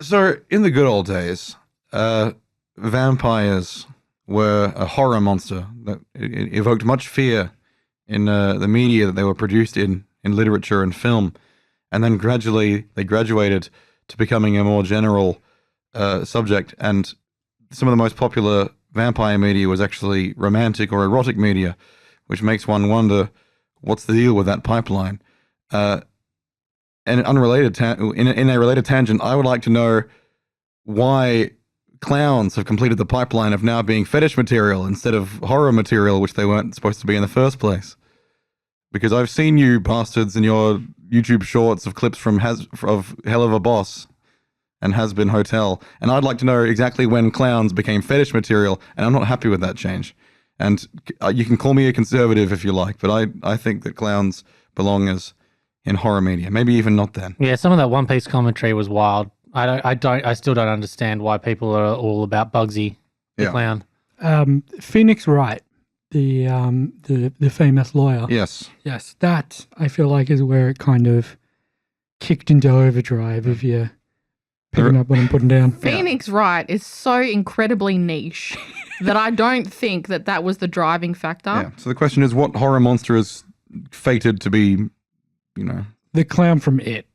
So, in the good old days, vampires were a horror monster that evoked much fear in the media that they were produced in literature and film. And then gradually they graduated to becoming a more general subject. And some of the most popular vampire media was actually romantic or erotic media, which makes one wonder, what's the deal with that pipeline? And in a related tangent, I would like to know why clowns have completed the pipeline of now being fetish material instead of horror material, which they weren't supposed to be in the first place. Because I've seen you bastards in your YouTube shorts of clips from of Hell of a Boss and Has Been Hotel, and I'd like to know exactly when clowns became fetish material, and I'm not happy with that change. And you can call me a conservative if you like, but I think that clowns belong as in horror media. Maybe even not then. Yeah, some of that One Piece commentary was wild. I still don't understand why people are all about Bugsy the clown. Phoenix Wright, the famous lawyer. Yes. Yes, that I feel like is where it kind of kicked into overdrive if you're picking up what I'm putting down. Phoenix Wright is so incredibly niche that I don't think that was the driving factor. Yeah. So the question is, what horror monster is fated to be, The clown from It.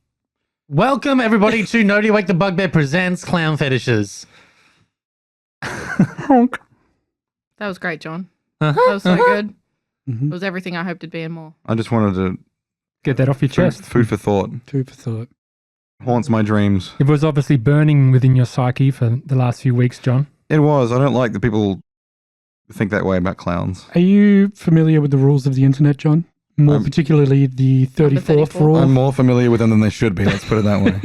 Welcome, everybody, to Wake the Bugbear presents Clown Fetishes. Honk. That was great, John. That was so good. Mm-hmm. It was everything I hoped it'd be and more. I just wanted to get that off your chest. Food for thought. Food for thought. Haunts my dreams. It was obviously burning within your psyche for the last few weeks, John. It was. I don't like that people think that way about clowns. Are you familiar with the rules of the internet, John? More particularly the 34th rule? I'm more familiar with them than they should be, let's put it that way.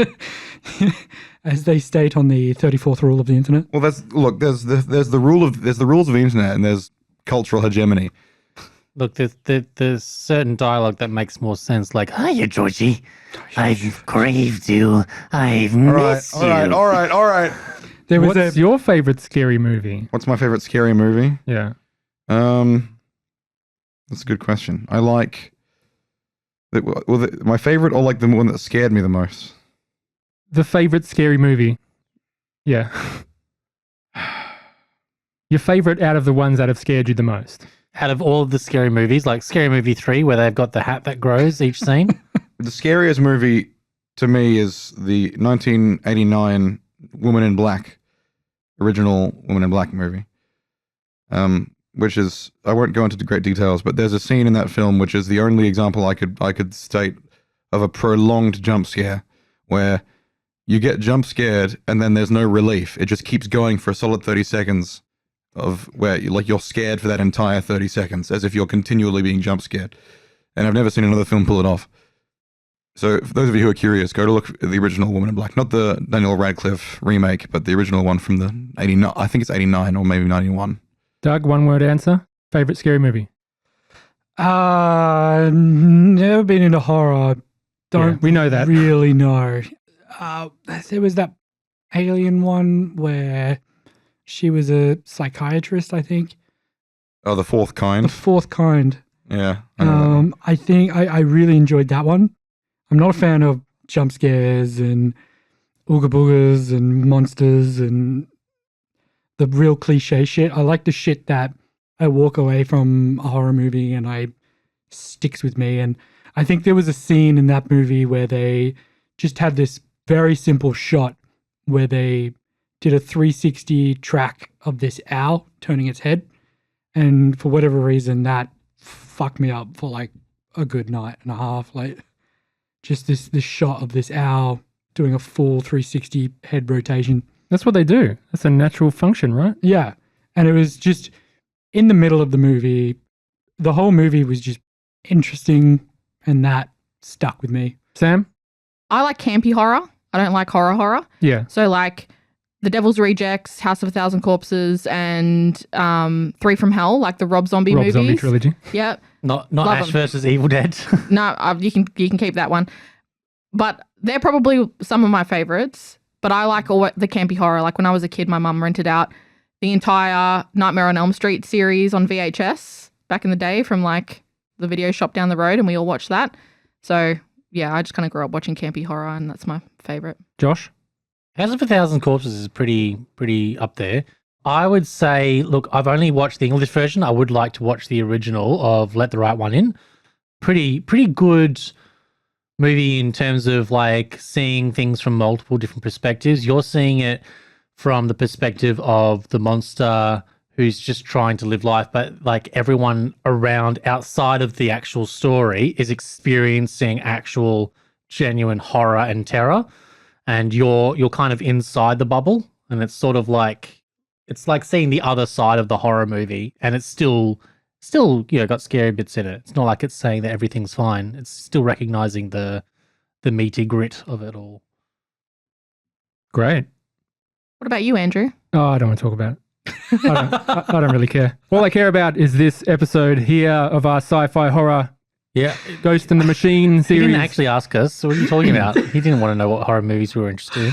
As they state on the 34th rule of the internet? Well, there's the rules of the internet, and there's cultural hegemony. Look, there's certain dialogue that makes more sense, like, hiya, Georgie. I've craved you. I've missed you. All right. What's your favorite scary movie? What's my favorite scary movie? Yeah. That's a good question. I like... my favorite, or like the one that scared me the most? The favorite scary movie. Yeah. Your favorite out of the ones that have scared you the most? Out of all of the scary movies, like Scary Movie 3, where they've got the hat that grows each scene. The scariest movie to me is the 1989 Woman in Black, original Woman in Black movie. Which is, I won't go into great details, but there's a scene in that film which is the only example I could state of a prolonged jump scare, where you get jump scared and then there's no relief. It just keeps going for a solid 30 seconds of where you're scared for that entire 30 seconds, as if you're continually being jump scared. And I've never seen another film pull it off. So for those of you who are curious, go to look at the original Woman in Black, not the Daniel Radcliffe remake, but the original one from the 89, I think it's 89 or maybe 91. Doug, one word answer. Favorite scary movie? Never been into horror. We know that. Really know. There was that alien one where she was a psychiatrist, I think. Oh, The Fourth Kind. The Fourth Kind. Yeah. I think I really enjoyed that one. I'm not a fan of jump scares and ooga boogas and monsters and the real cliche shit. I like the shit that I walk away from a horror movie and I sticks with me. And I think there was a scene in that movie where they just had this very simple shot where they did a 360 track of this owl turning its head. And for whatever reason, that fucked me up for like a good night and a half. Like just this shot of this owl doing a full 360 head rotation. That's what they do. That's a natural function, right? Yeah. And it was just in the middle of the movie. The whole movie was just interesting, and that stuck with me. Sam? I like campy horror. I don't like horror. Yeah. So like The Devil's Rejects, House of a Thousand Corpses, and Three from Hell, like the Rob Zombie movies. Zombie trilogy. Yep. Not Ash versus Evil Dead. No, you can keep that one. But they're probably some of my favorites. But I like all the campy horror. Like when I was a kid, my mum rented out the entire Nightmare on Elm Street series on VHS back in the day from like the video shop down the road, and we all watched that. So yeah, I just kind of grew up watching campy horror, and that's my favorite. Josh? House of a Thousand Corpses is pretty up there. I would say, look, I've only watched the English version. I would like to watch the original of Let the Right One In. Pretty good movie in terms of like seeing things from multiple different perspectives. You're seeing it from the perspective of the monster who's just trying to live life, but like everyone around outside of the actual story is experiencing actual genuine horror and terror, and you're kind of inside the bubble, and it's sort of like it's like seeing the other side of the horror movie, and it's still got scary bits in it. It's not like it's saying that everything's fine. It's still recognizing the meaty grit of it all. Great. What about you, Andrew? Oh, I don't want to talk about it. I don't really care. All I care about is this episode here of our sci-fi horror Yeah, Ghost in the Machine he series. didn't actually ask us. What are you talking about? He didn't want to know what horror movies we were interested in.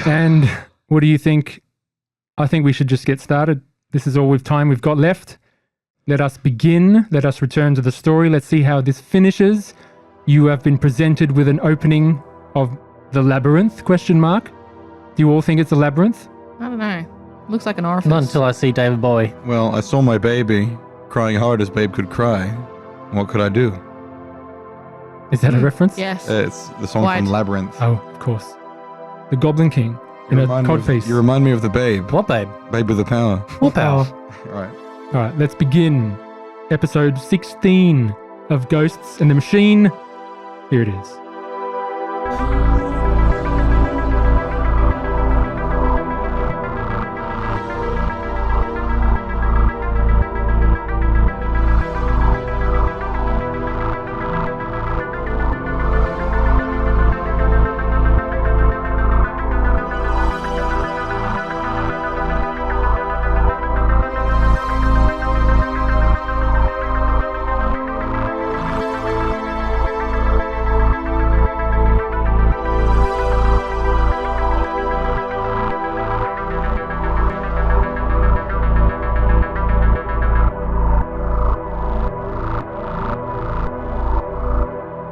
And what do you think? I think we should just get started. This is all time we've got left. Let us begin. Let us return to the story. Let's see how this finishes. You have been presented with an opening of the labyrinth, ? Do you all think it's a labyrinth? I don't know. Looks like an orifice. Not until I see David Bowie. Well, I saw my baby crying hard as babe could cry. What could I do? Is that a reference? Yes. It's the song White. from Labyrinth. Oh, of course. The Goblin King in a codpiece. You remind me of the babe. What, babe? Babe with the power. What power? All right. All right, let's begin. Episode 16 of Ghosts in the Machine. Here it is.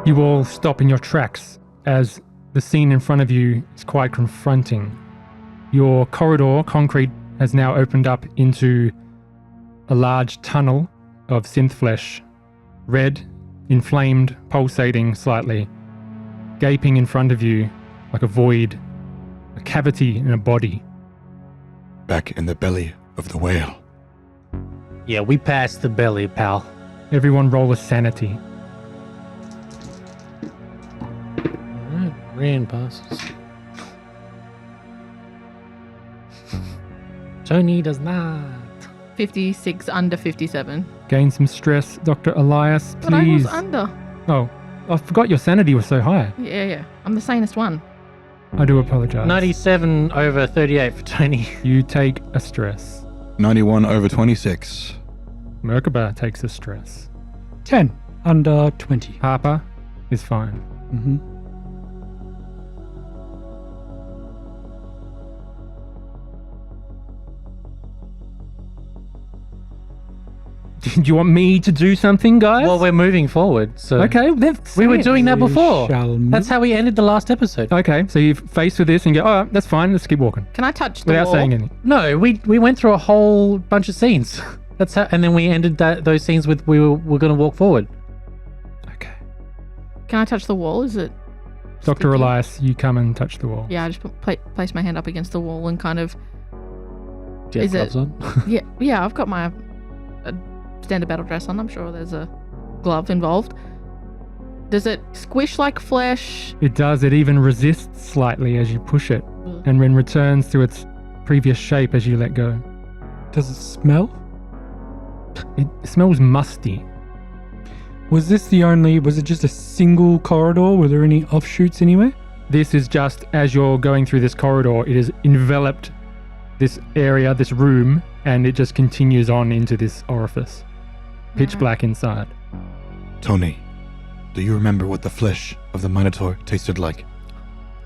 You all stop in your tracks as the scene in front of you is quite confronting. Your corridor, concrete, has now opened up into a large tunnel of synth flesh, red, inflamed, pulsating slightly, gaping in front of you like a void, a cavity in a body. Back in the belly of the whale. Yeah, we passed the belly, pal. Everyone roll a sanity. Alright, Rand passes. Tony does not. 56 under 57. Gain some stress, Dr. Elias, But I was please. under. Oh, I forgot your sanity was so high. Yeah. I'm the sanest one. I do apologize. 97 over 38 for Tony. You take a stress. 91 over 26. Merkaba takes a stress. 10 under 20. Harper is fine. Mm-hmm. Do you want me to do something, guys? Well, we're moving forward, so... okay, then We were doing that before. Shall That's how we ended the last episode. Okay, so you've faced with this and go, all right, that's fine, let's keep walking. Can I touch the Without wall? saying anything. No, we went through a whole bunch of scenes. That's how, and then we ended those scenes with we're going to walk forward. Okay. Can I touch the wall? Is it... Dr. sticky? Elias, you come and touch the wall. Yeah, I just place my hand up against the wall and kind of... Do you have Is it- gloves on? Yeah, I've got my standard battle dress on. I'm sure there's a glove involved. Does it squish like flesh? It does, it even resists slightly as you push it, and then returns to its previous shape as you let go. Does it smell? It smells musty. Was this was it just a single corridor? Were there any offshoots anywhere? This is just, as you're going through this corridor, it has enveloped this area, this room, and it just continues on into this orifice. Pitch black inside. Tony, do you remember what the flesh of the Minotaur tasted like?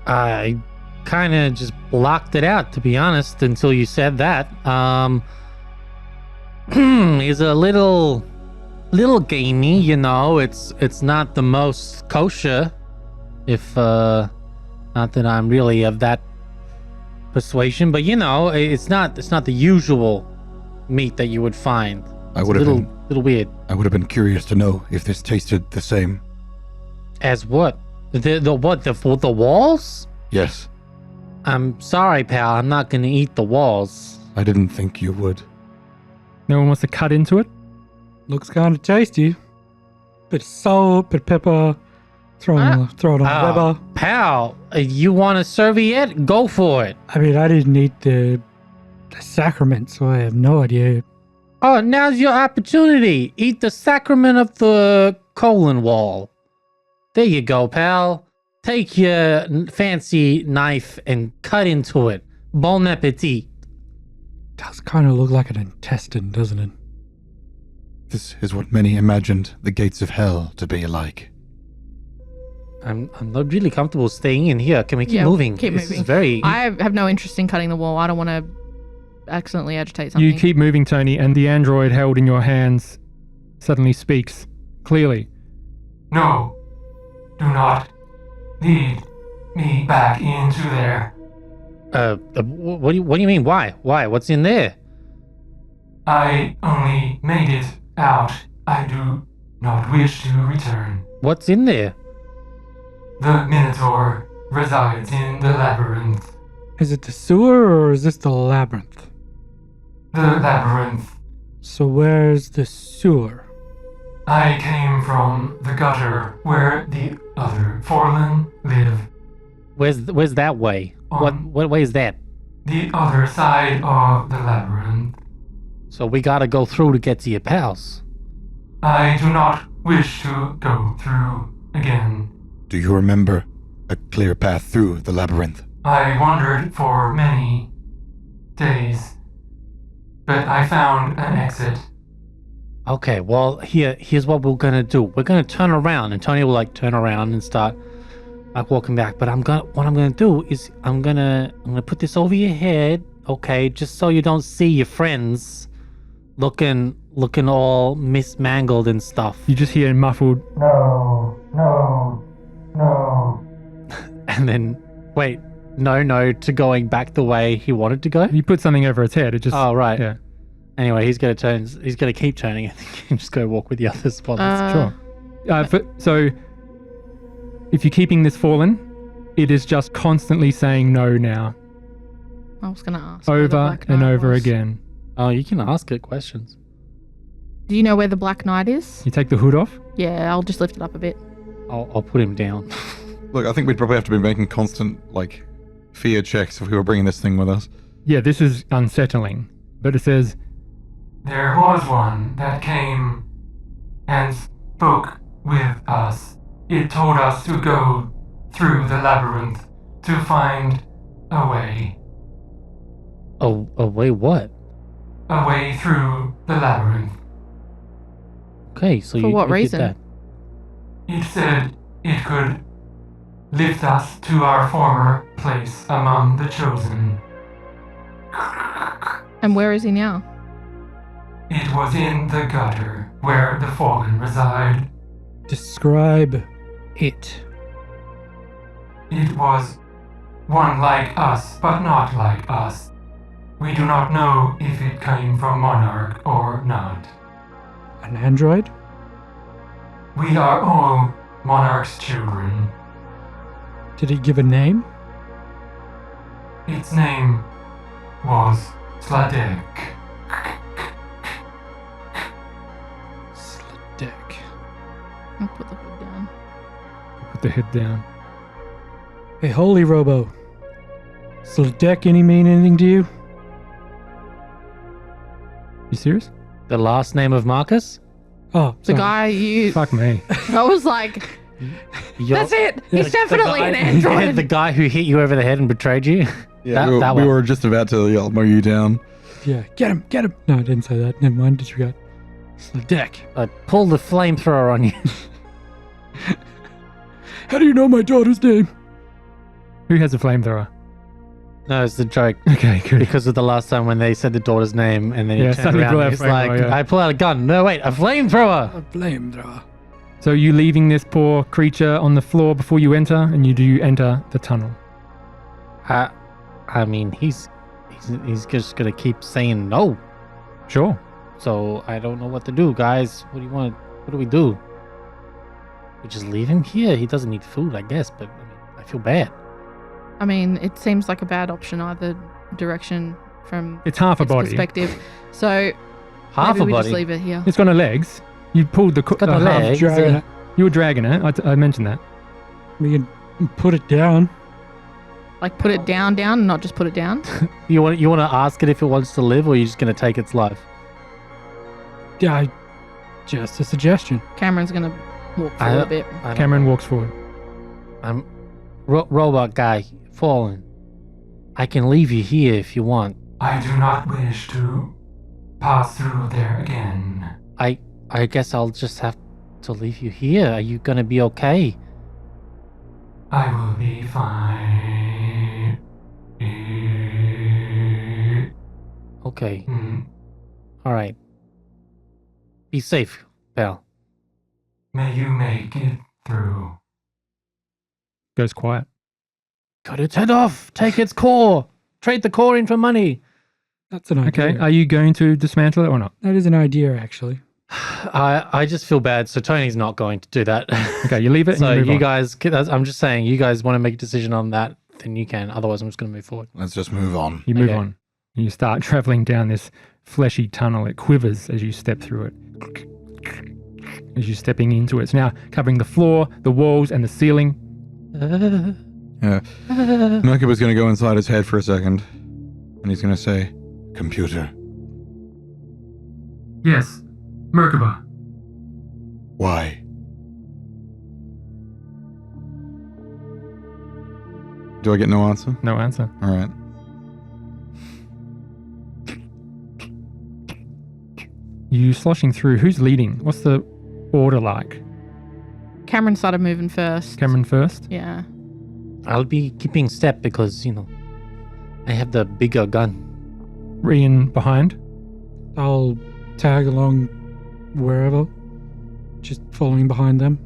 I kind of just blocked it out, to be honest, until you said that. He's a little gamey, you know. It's not the most kosher, if not that I'm really of that persuasion, but it's not the usual meat that you would find. I It's would a have little been. little weird. I would have been curious to know if this tasted the same. As what? The walls? Yes, I'm sorry, pal. I'm not gonna eat the walls. I didn't think you would. No one wants to cut into it? Looks kind of tasty. Bit of salt, bit of pepper. Throw it on the lever. Pal, you want a serviette? Go for it. I mean, I didn't eat the sacrament, so I have no idea. Oh, now's your opportunity. Eat the sacrament of the colon wall. There you go, pal. Take your fancy knife and cut into it. Bon appetit. Does kind of look like an intestine, doesn't it? This is what many imagined the gates of hell to be like. I'm not really comfortable staying in here. Can we keep moving? Keep This moving. is very... I have no interest in cutting the wall. I don't want to accidentally agitate something. You keep moving, Tony, and the android held in your hands suddenly speaks clearly. No, do not lead me back into there. What do you mean? Why? What's in there? I only made it out. I do not wish to return. What's in there? The Minotaur resides in the labyrinth. Is it the sewer or is this the labyrinth? The labyrinth. So where's the sewer? I came from the gutter where the other fallen live. Where's that way? What way is that? The other side of the labyrinth. So we gotta go through to get to your pals. I do not wish to go through again. Do you remember a clear path through the labyrinth? I wandered for many days, but I found an exit. Okay, well here's what we're gonna do. We're gonna turn around, and Tony will like turn around and start like walking back. But what I'm gonna do is I'm gonna put this over your head, okay, just so you don't see your friends looking all mismangled and stuff. You just hear muffled, No. And then wait, no to going back the way he wanted to go. you put something over its head. It just. Oh right. Yeah. Anyway, he's gonna keep turning. I think and just go walk with the others while this. Sure. So, if you're keeping this fallen, it is just constantly saying no now. I was going to ask. where the Over Black and Knight over was. again. Oh, you can ask it questions. Do you know where the Black Knight is? You take the hood off. Yeah, I'll just lift it up a bit. I'll put him down. Look, I think we'd probably have to be making constant, like, fear checks if we were bringing this thing with us. Yeah, this is unsettling. But it says, There was one that came and spoke with us. It told us to go through the labyrinth to find a way. Oh, wait, what? A way through the labyrinth. Okay, so For you what you did reason? that. It said it could lift us to our former place among the chosen. And where is he now? It was in the gutter where the fallen reside. Describe it. It was one like us, but not like us. We do not know if it came from Monarch or not. An android? We are all Monarch's children. Did he give a name? Its name was Sladek. Sladek. I'll put the hood down. put the hood down. Hey, holy robo. Sladek any mean anything to you? You serious? The last name of Marcus? Oh, The sorry. guy you... Fuck me. I was like, that's it. He's The definitely guy- an android. The guy who hit you over the head and betrayed you? Yeah, That we one. were just about to yell, mow you down. Yeah, get him, get him. No, I didn't say that. Never mind, disregard. Sladek. I pulled the flamethrower on you. How do you know my daughter's name? Who has a flamethrower? No, it's a joke. Okay, good. Because of the last time when they said the daughter's name and then he Yeah, turned suddenly around pull out and a he's like, flamethrower, yeah. I pull out a gun. No, wait, a flamethrower. A flamethrower. So you leaving this poor creature on the floor before you enter, and you do enter the tunnel. I mean, he's just gonna keep saying no. Sure. So I don't know what to do, guys. What do you want? What do we do? We just leave him here. He doesn't need food, I guess. But I mean, I feel bad. I mean, it seems like a bad option either direction from It's half a its body. perspective. So Half maybe a we body. just leave it here. It's got no legs. You pulled the Got no half. legs. Dragging it. You were dragging it. I mentioned that. We can put it down. Like put it down, and not just put it down. You want to ask it if it wants to live, or you're just gonna take its life? Yeah, just a suggestion. Cameron's gonna walk forward a bit. I don't Cameron know. walks forward. I'm robot guy fallen. I can leave you here if you want. I do not wish to pass through there again. I guess I'll just have to leave you here. Are you gonna be okay? I will be fine. Okay. Hmm. All right. Be safe, pal. May you make it through. Goes quiet. Cut its head off. Take its core. Trade the core in for money. That's an idea. Okay. Are you going to dismantle it or not? That is an idea, actually. I just feel bad. So Tony's not going to do that. Okay, you leave it and So you move you on. guys, I'm just saying, you guys want to make a decision on that, then you can. Otherwise, I'm just going to move forward. Let's just move on. You move Okay. on. You start traveling down this fleshy tunnel. It quivers as you step through it. As you're stepping into it. It's now covering the floor, the walls, and the ceiling. Yeah. Mercury's going to go inside his head for a second, and he's going to say, "Computer, Yes, Merkaba. why?" Do I get no answer? No answer. All right. You sloshing through. Who's leading? What's the order like? Cameron started moving first. Cameron first? Yeah. I'll be keeping step because, I have the bigger gun. Rian behind? I'll tag along wherever, just following behind them.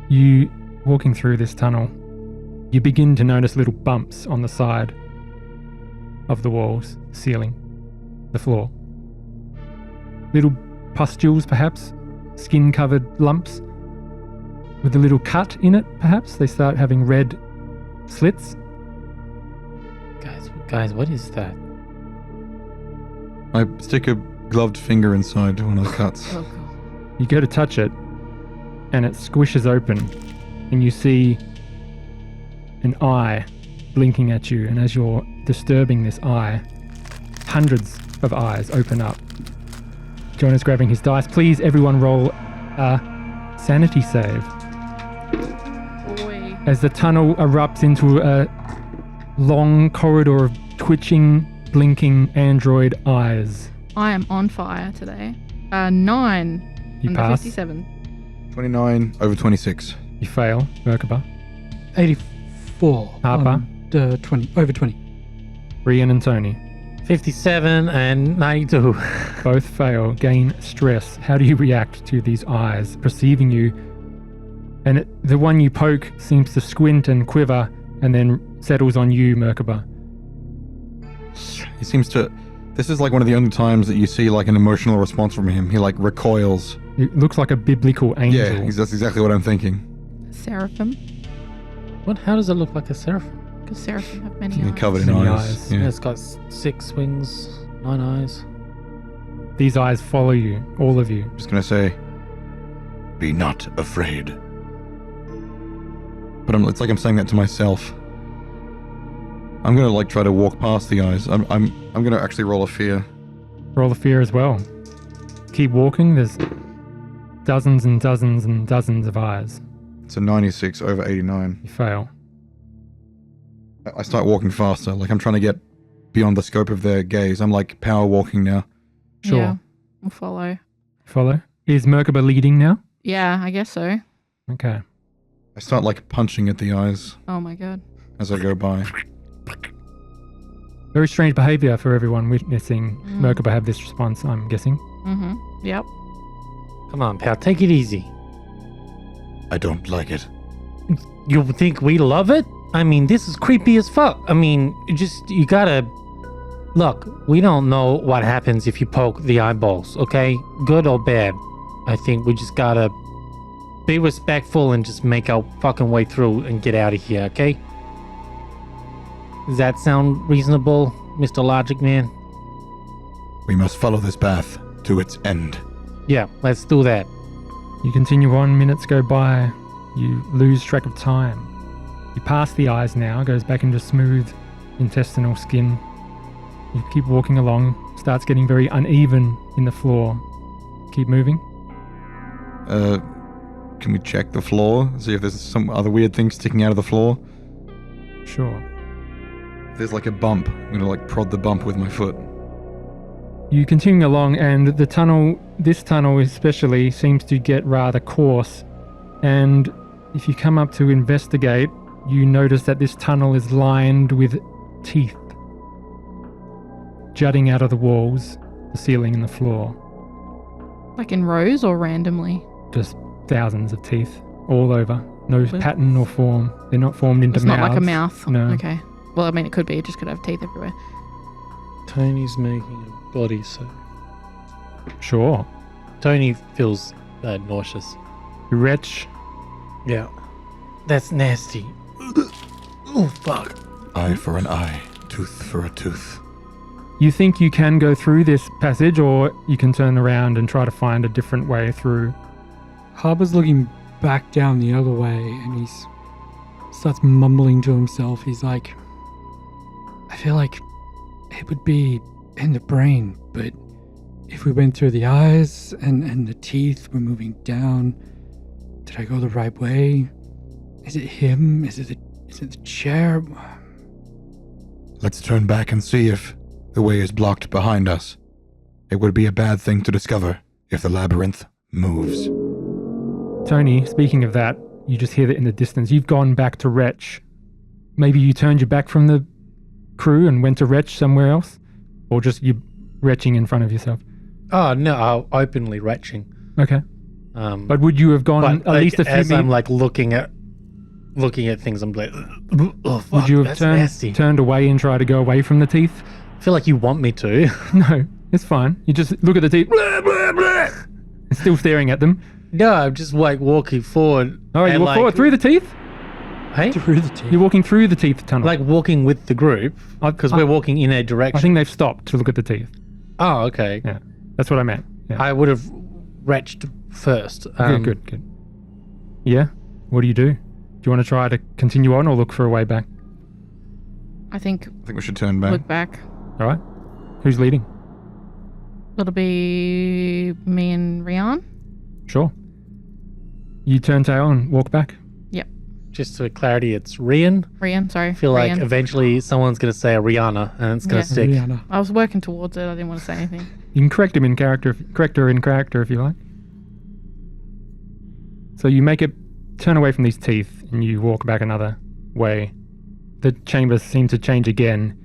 You walking through this tunnel, you begin to notice little bumps on the side of the walls, ceiling, the floor. Little pustules, perhaps, skin-covered lumps with a little cut in it, perhaps. They start having red slits. Guys, what is that? I stick a gloved finger inside one of the cuts. Oh, God. You go to touch it, and it squishes open, and you see an eye blinking at you. And as you're disturbing this eye, hundreds of eyes open up. John is grabbing his dice. Please, everyone, roll a sanity save Boy. as the tunnel erupts into a long corridor of twitching, blinking android eyes. I am on fire today. 9 You under pass. 57. 29 over 26. You fail, Merkaba. 84. Harper. on the 20, over 20. Rian and Tony 57 and 92. both fail, gain stress. How do you react to these eyes perceiving you? And the one you poke seems to squint and quiver and then settles on you, Merkaba. He seems to... This is like one of the only times that you see like an emotional response from him. He like recoils. It looks like a biblical angel. Yeah, that's exactly what I'm thinking. Seraphim. What? How does it look like a seraphim? Because seraphim have many He's eyes. covered in Many eyes. eyes. Yeah, Yeah. it's got 6 wings, 9 eyes. These eyes follow you, all of you. Just gonna say, "Be not afraid." But it's like I'm saying that to myself. I'm gonna like try to walk past the eyes. I'm gonna actually roll a fear. Roll the fear as well. Keep walking. There's dozens and dozens and dozens of eyes. It's a 96 over 89. You fail. I start walking faster. Like I'm trying to get beyond the scope of their gaze. I'm like power walking now. Sure. Yeah, we'll follow. Follow. Is Merkaba leading now? Yeah, I guess so. Okay. I start like punching at the eyes Oh my God. as I go by. Very strange behavior for everyone witnessing Mm. Merkaba have this response, I'm guessing. Mm-hmm. Yep. Come on, pal, take it easy. I don't like it. You think we love it? I mean, this is creepy as fuck. I mean, you gotta... Look, we don't know what happens if you poke the eyeballs, okay? Good or bad. I think we just gotta be respectful and just make our fucking way through and get out of here, okay? Does that sound reasonable, Mr. Logic Man? We must follow this path to its end. Yeah, let's do that. You continue on, minutes go by. You lose track of time. You pass the eyes now, goes back into smooth intestinal skin. You keep walking along, starts getting very uneven in the floor. Keep moving. Can we check the floor? See if there's some other weird thing sticking out of the floor? Sure. If there's like a bump, I'm gonna like prod the bump with my foot. You continue along, and the tunnel, this tunnel especially, seems to get rather coarse. And if you come up to investigate, you notice that this tunnel is lined with teeth jutting out of the walls, the ceiling, and the floor. Like in rows or randomly? Just thousands of teeth all over. No pattern or form. They're not formed into It's mouths. not like a mouth. No. Okay. Well, I mean, it could be. It just could have teeth everywhere. Tony's making a body suit. Sure. Tony feels nauseous. You retch. Yeah. That's nasty. Oh, fuck. Eye for an eye, tooth for a tooth. You think you can go through this passage, or you can turn around and try to find a different way through. Harbour's looking back down the other way, and he starts mumbling to himself. He's like, I feel like it would be in the brain, but if we went through the eyes and the teeth were moving down, did I go the right way? Is it him? Is it the chair? Let's turn back and see if the way is blocked behind us. It would be a bad thing to discover if the labyrinth moves. Tony, speaking of that, you just hear that in the distance. You've gone back to Wretch. Maybe you turned your back from the crew and went to Wretch somewhere else? Or just you retching in front of yourself? Oh, no, openly retching. Okay. But would you have gone at least a few as meters? I'm like looking at things, I'm like, oh, fuck, Would you have that's turned away and tried to go away from the teeth? I feel like you want me to. No, it's fine. You just look at the teeth, blah, blah, blah, and still staring at them. No, I'm just like walking forward. Oh, you walk forward through the teeth? Hey? Through the teeth. You're walking through the teeth tunnel. Like walking with the group, because we're walking in a direction. I think they've stopped to look at the teeth. Oh, okay. Yeah, that's what I meant. Yeah. I would have retched first. Good. Yeah? What do? Do you want to try to continue on or look for a way back? I think we should turn back. look back. All right. Who's leading? It'll be me and Rian. Sure. You turn tail and walk back. Yep. Just for clarity, it's Rian. Rian, sorry. I feel like Rian. eventually someone's going to say Rihanna and it's going to stick. Rihanna. I was working towards it. I didn't want to say anything. You can correct her in character if you like. So you make it turn away from these teeth and you walk back another way. The chambers seem to change again.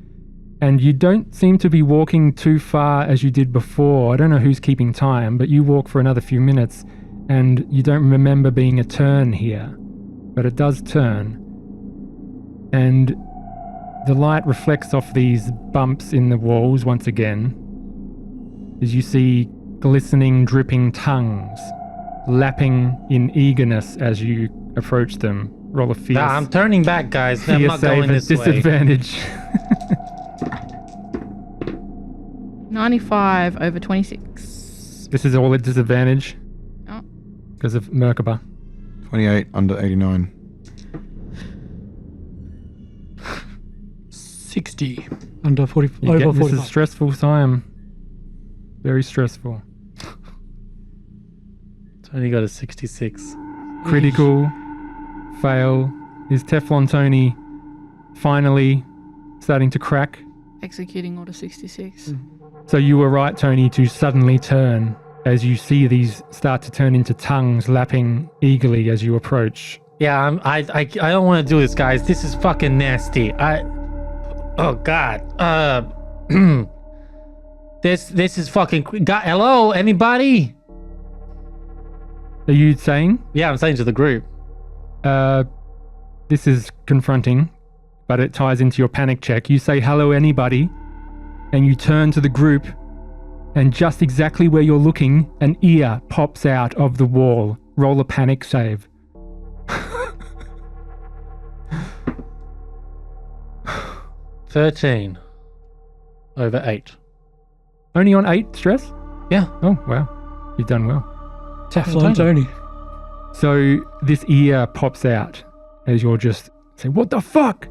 And you don't seem to be walking too far as you did before. I don't know who's keeping time, but you walk for another few minutes and you don't remember being a turn here. But it does turn. And the light reflects off these bumps in the walls once again as you see glistening, dripping tongues lapping in eagerness as you approach them. Roll a fierce. Nah, I'm turning back, guys. I'm not going this way. Disadvantage. 95 over 26. This is all at disadvantage. Oh. Because of Merkaba. 28 under 89. 60 under 40. You Over get, this 45. is stressful time. Very stressful. Tony got a 66. Critical. Fail. Is Teflon Tony finally starting to crack? Executing order 66. So you were right, Tony, to suddenly turn as you see these start to turn into tongues lapping eagerly as you approach. Yeah, I don't want to do this, guys. This is fucking nasty. Oh God. This is fucking. Hello, anybody? Are you saying? Yeah, I'm saying to the group. The This is confronting, but it ties into your panic check. You say, hello, anybody, and you turn to the group, and just exactly where you're looking, an ear pops out of the wall. Roll a panic save. 13 over 8. Only on 8 stress? Yeah. Oh, wow. You've done well. Teflon Tony. So this ear pops out as you're just saying, what the fuck?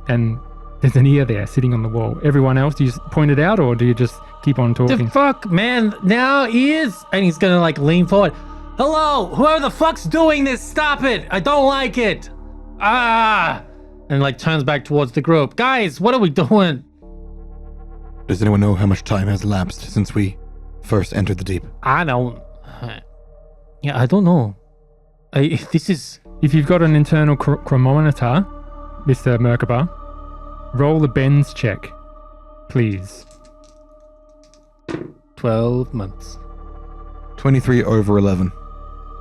And there's an ear there sitting on the wall. Everyone else, do you just point it out or do you just keep on talking? The fuck, man? Now he is. And he's gonna like lean forward. Hello, whoever the fuck's doing this, stop it. I don't like it. Ah. And like turns back towards the group. Guys, what are we doing? Does anyone know how much time has elapsed since we first entered the deep? I don't. Yeah, I don't know. This is. If you've got an internal chronometer, Mr. Merkaba, roll the bends check, please. 12 months. 23 over 11.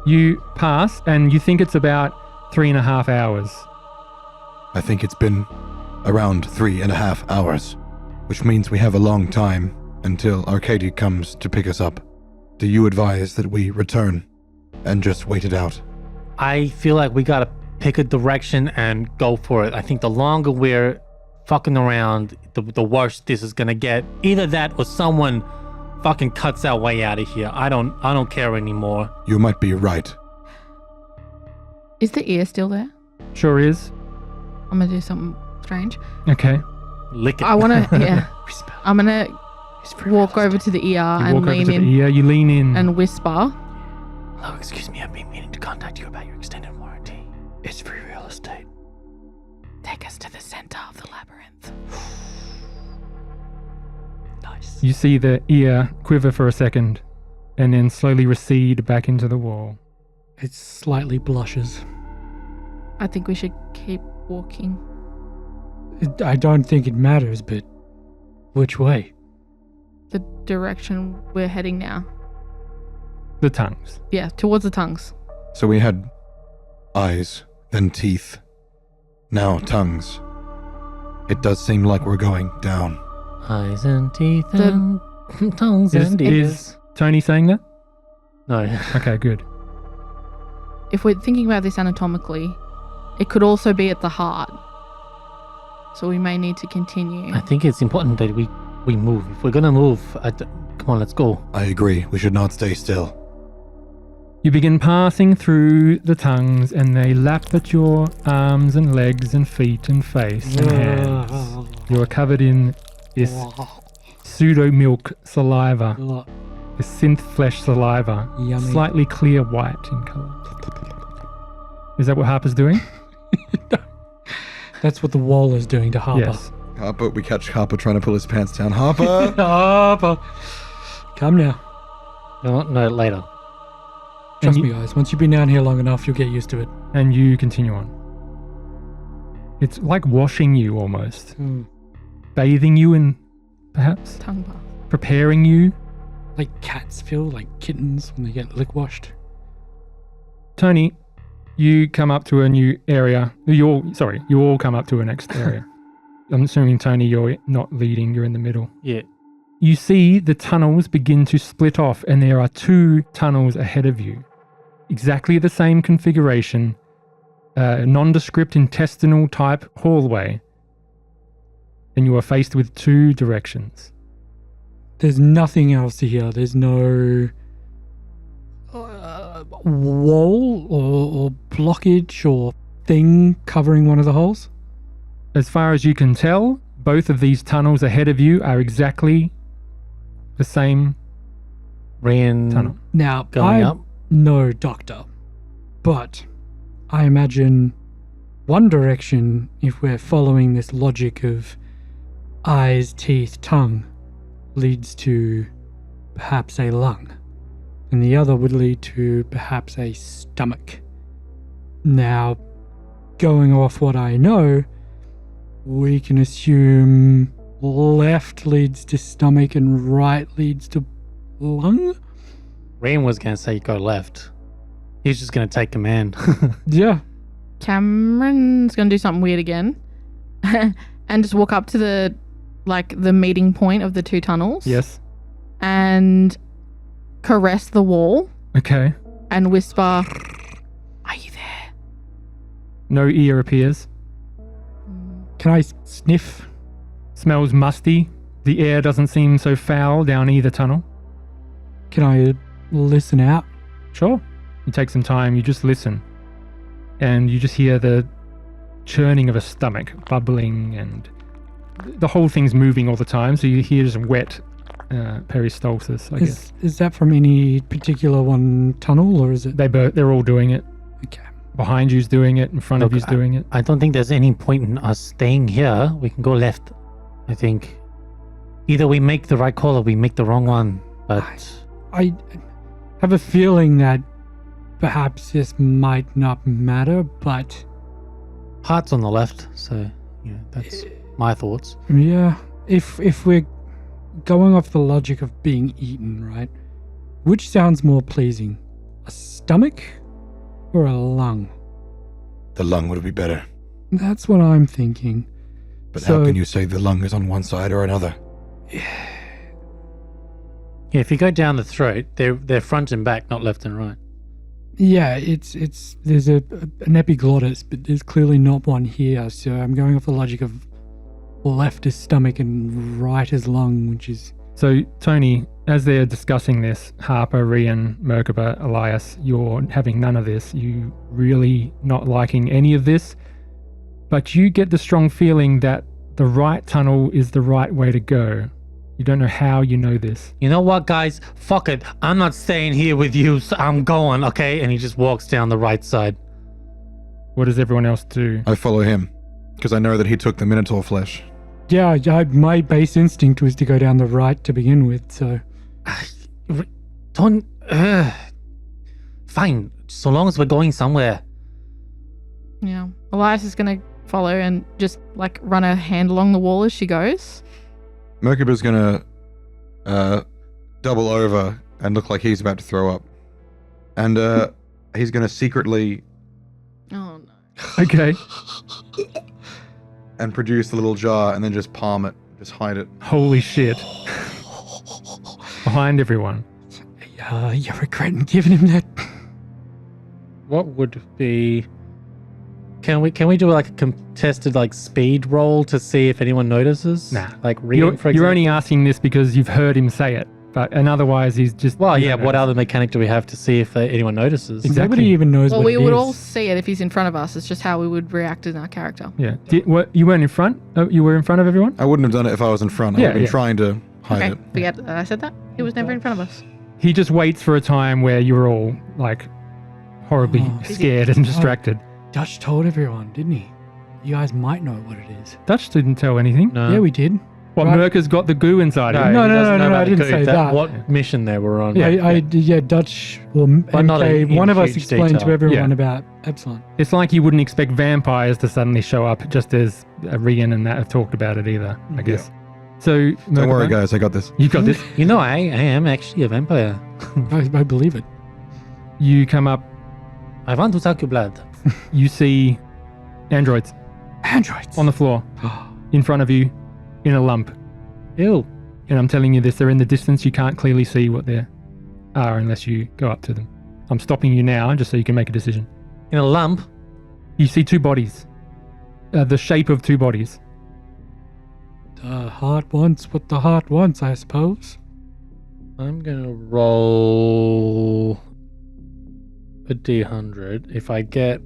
You pass, and you think it's about 3.5 hours. I think it's been around 3.5 hours, which means we have a long time until Arcadia comes to pick us up. Do you advise that we return and just wait it out? I feel like we gotta pick a direction and go for it. I think the longer we're fucking around, the worse this is gonna get. Either that or someone fucking cuts our way out of here. I don't care anymore. You might be right. Is the ear still there? Sure is. I'm gonna do something strange. Okay. Lick it. I wanna, yeah. I'm gonna walk over to the ear You and walk over lean to in the ear, you lean in. and whisper. Hello, excuse me. I've been meaning to contact you about your extended warranty. It's free real estate. Take us to the center of the labyrinth. Nice. You see the ear quiver for a second and then slowly recede back into the wall. It slightly blushes. I think we should keep walking. I don't think it matters, but which way? The direction we're heading now. The tongues. Yeah, towards the tongues. So we had eyes, then teeth, now tongues. It does seem like we're going down. Eyes and teeth and tongues and ears. Is Tony saying that? No. Okay, good. If we're thinking about this anatomically, it could also be at the heart. So we may need to continue. I think it's important that we move. If we're gonna move, come on, let's go. I agree. We should not stay still. You begin passing through the tongues and they lap at your arms and legs and feet and face and hands. You are covered in this pseudo-milk saliva, this synth flesh saliva, Yummy. slightly clear white in colour. Is that what Harper's doing? That's what the wall is doing to Harper. Yes. Harper, we catch Harper trying to pull his pants down. Harper! Harper! Come now. No, later. Trust And me, guys. Once you've been down here long enough, you'll get used to it. And you continue on. It's like washing you almost. Bathing you in, perhaps? Tongue bath. Preparing you. Like cats feel, like kittens when they get lick washed. Tony, you come up to a new area. You all come up to a next area. I'm assuming, Tony, you're not leading, you're in the middle. Yeah. You see the tunnels begin to split off, and there are 2 tunnels ahead of you. Exactly the same configuration, nondescript intestinal type hallway. And you are faced with 2 directions. There's nothing else to hear. There's no wall or blockage or thing covering one of the holes. As far as you can tell, both of these tunnels ahead of you are exactly the same tunnel. Now, Going I'm up. no doctor, but I imagine one direction, if we're following this logic of eyes, teeth, tongue, leads to perhaps a lung, and the other would lead to perhaps a stomach. Now, going off what I know, we can assume left leads to stomach and right leads to lung? Rain was gonna say go left. He's just gonna take command. Yeah. Cameron's gonna do something weird again, and just walk up to the meeting point of the two tunnels. Yes. And caress the wall Okay. and whisper, "Are you there?" No ear appears. Can I sniff? Smells musty. The air doesn't seem so foul down either tunnel. Can I listen out? Sure. You take some time, you just listen. And you just hear the churning of a stomach, bubbling, and the whole thing's moving all the time. So you hear just wet peristalsis, I guess. Is that from any particular one tunnel, or is it? They're all doing it. Okay. Behind you's doing it, in front of you's doing it. I don't think there's any point in us staying here. We can go left. I think either we make the right call or we make the wrong one. But I have a feeling that perhaps this might not matter, but heart's on the left, so that's my thoughts. yeah, if we're going off the logic of being eaten, right? Which sounds more pleasing? A stomach or a lung? The lung would be better. That's what I'm thinking. But So- how can you say the lung is on one side or another? Yeah, if you go down the throat, they're front and back, not left and right. Yeah, it's there's an epiglottis, but there's clearly not one here. So I'm going off the logic of left is stomach and right is lung, which is So, Tony, as they're discussing this, Harper, Rian, Merkaba, Elias, you're having none of this. You really not liking any of this. But you get the strong feeling that the right tunnel is the right way to go. You don't know how you know this. You know what, guys? Fuck it. I'm not staying here with you, so I'm going, okay? And he just walks down the right side. What does everyone else do? I follow him because I know that he took the Minotaur flesh. yeah. My base instinct was to go down the right to begin with. So Don't. Fine. So long as we're going somewhere. Yeah. Elias is gonna follow and just run a hand along the wall as she goes. Merkuba's gonna double over and look like he's about to throw up. And he's gonna secretly Oh no. Okay. and produce a little jar and then just palm it, just hide it. Holy shit. Behind everyone. you're regretting giving him that. What would be... Can we do a contested speed roll to see if anyone notices? Nah. Reading, for example? You're only asking this because you've heard him say it. And otherwise, he's just... Well, you yeah, don't know. what other mechanic do we have to see if anyone notices? Exactly. Nobody even knows Well, what we it would is. all see it if he's in front of us. It's just how we would react in our character. Yeah. You weren't in front? Oh, you were in front of everyone? I wouldn't have done it if I was in front. I Yeah, would have been yeah. trying to hide Okay, it. forget that I said that. He was never in front of us. He just waits for a time where you're all, horribly Oh. scared and distracted. Dutch told everyone, didn't he? You guys might know what it is. Dutch didn't tell anything. No. Yeah, we did. What, Right. Merker's got the goo inside him? No, he no, doesn't no, know I about the didn't coup. say that. What mission they were on? Yeah. Dutch or But not MK, in one of us huge explained detail. to everyone Yeah. about Epsilon. It's like you wouldn't expect vampires to suddenly show up just as Rian and that have talked about it either, I guess. So, Don't worry, Merkaba, guys. I got this. You got this. You know, I am actually a vampire. I believe it. You come up, I want to suck your blood. you see androids Androids. on the floor in front of you in a lump. Ew. And I'm telling you this, they're in the distance. You can't clearly see what they are unless you go up to them. I'm stopping you now just so you can make a decision. In a lump? You see two bodies. The shape of two bodies. The heart wants what the heart wants, I suppose. I'm gonna roll a d100. If I get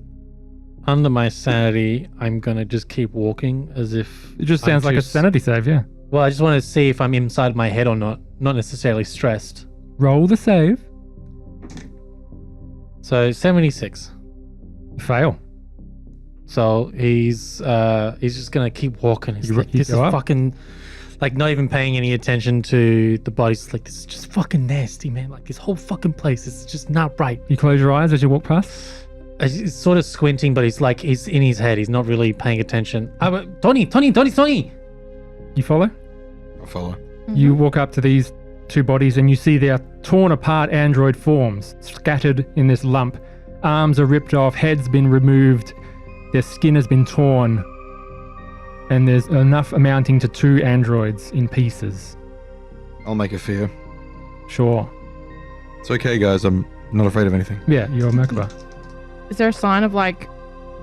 under my sanity, I'm gonna just keep walking as if... It just I'm sounds like a just- sanity save, yeah. Well, I just want to see if I'm inside my head or not. Not necessarily stressed. Roll the save. So 76. Fail. So he's just gonna keep walking. He's You like, this is go up? fucking, not even paying any attention to the bodies. Like, this is just fucking nasty, man. Like, this whole fucking place is just not right. You close your eyes as you walk past. He's sort of squinting, but he's in his head. He's not really paying attention. Tony! You follow? I'll follow. You walk up to these two bodies and you see their torn apart android forms scattered in this lump. Arms are ripped off, heads been removed, Their skin has been torn, and there's enough amounting to 2 androids in pieces. I'll make a fear. Sure. It's okay, guys. I'm not afraid of anything. Yeah, you're Merkaba. Is there a sign of like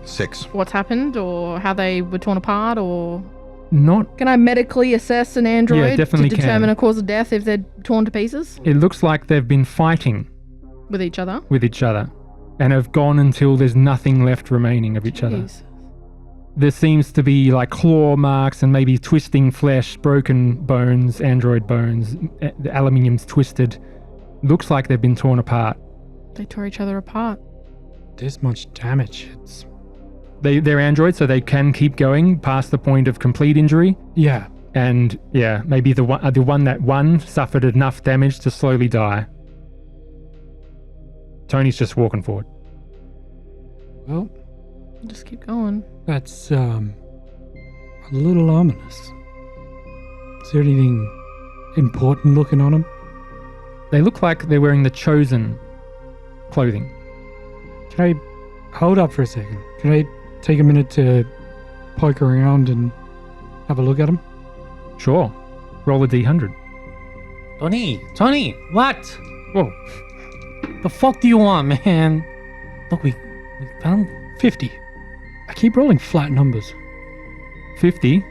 6. what's happened or how they were torn apart, or Not. can I medically assess an android definitely to determine can. a cause of death if they're torn to pieces It looks like they've been fighting with each other? with each other and have gone until there's nothing left remaining of each other. Jeez. There seems to be like claw marks and maybe twisting flesh, broken bones, android bones. The aluminium's twisted. Looks like they've been torn apart. They tore each other apart. This much damage. It's They're androids, so they can keep going past the point of complete injury. yeah. And yeah, maybe the one that won suffered enough damage to slowly die. Tony's just walking forward. Well, Just keep going. that's a little ominous. Is there anything important looking on them? They look like they're wearing the Chosen clothing. Can I hold up for a second? Can I take a minute to poke around and have a look at them? Sure. Roll a D100. Tony, what? Whoa. The fuck do you want, man? Look, we found 50. I keep rolling flat numbers. 50.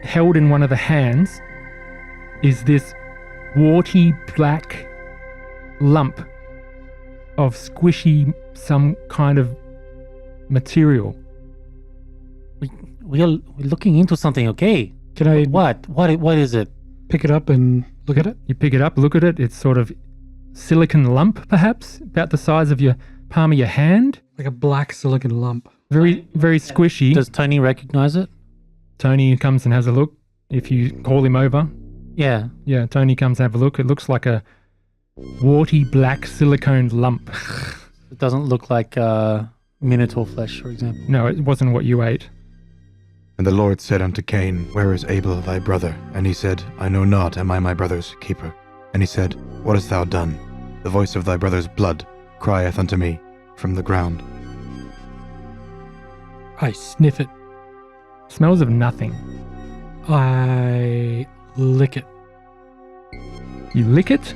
Held in one of the hands is this warty black lump of squishy, some kind of material. we're looking into something, okay? Can I What is it? pick it up and look at it? You pick it up, look at it. It's sort of silicon lump, perhaps, about the size of your palm of your hand. Like a black silicon lump. Very, very squishy. Does Tony recognize it? Tony comes and has a look. If you call him over, Yeah. yeah, Tony comes and have a look. It looks like a warty black siliconed lump. It doesn't look like Minotaur flesh, for example. No, it wasn't what you ate. And the Lord said unto Cain, Where is Abel thy brother? And he said, I know not, am I my brother's keeper? And he said, What hast thou done? The voice of thy brother's blood crieth unto me from the ground. I sniff it. Smells of nothing. I lick it. You lick it,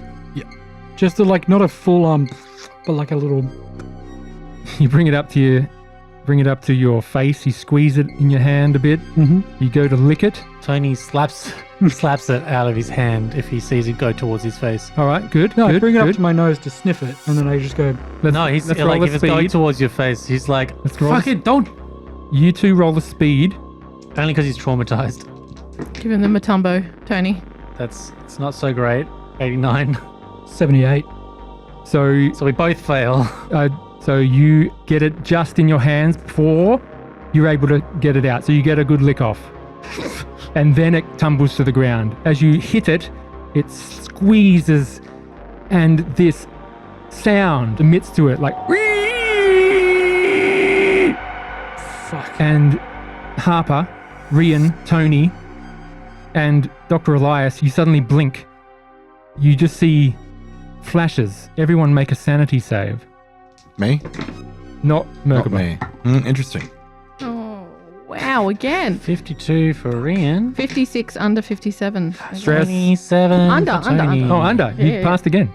Just like not a full but like a little. you bring it up to your face, you squeeze it in your hand a bit, Mm-hmm. you go to lick it. Tony slaps it out of his hand if he sees it go towards his face. All right, good, No, good, I bring it up good. to my nose to sniff it, and then I just go. No, he's let's like roll if the it's going speed. towards your face, he's like, Let's roll fuck the- it, don't. You two roll the speed. Only because he's traumatized. Give him the Matumbo, Tony. It's not so great. 89. 78. So So we both fail. So you get it just in your hands before you're able to get it out. So you get a good lick off. And then it tumbles to the ground. As you hit it, it squeezes and this sound emits to it like Fuck. and Harper, Rian, Tony, and Dr. Elias, you suddenly blink. You just see flashes. Everyone make a sanity save. Me? Not Not Merkaba. me. Interesting. Oh, wow, again. 52 for Rian. 56 under 57. Stress. 27 Under, for under, Tony. under. Oh, under. You Yeah. passed again.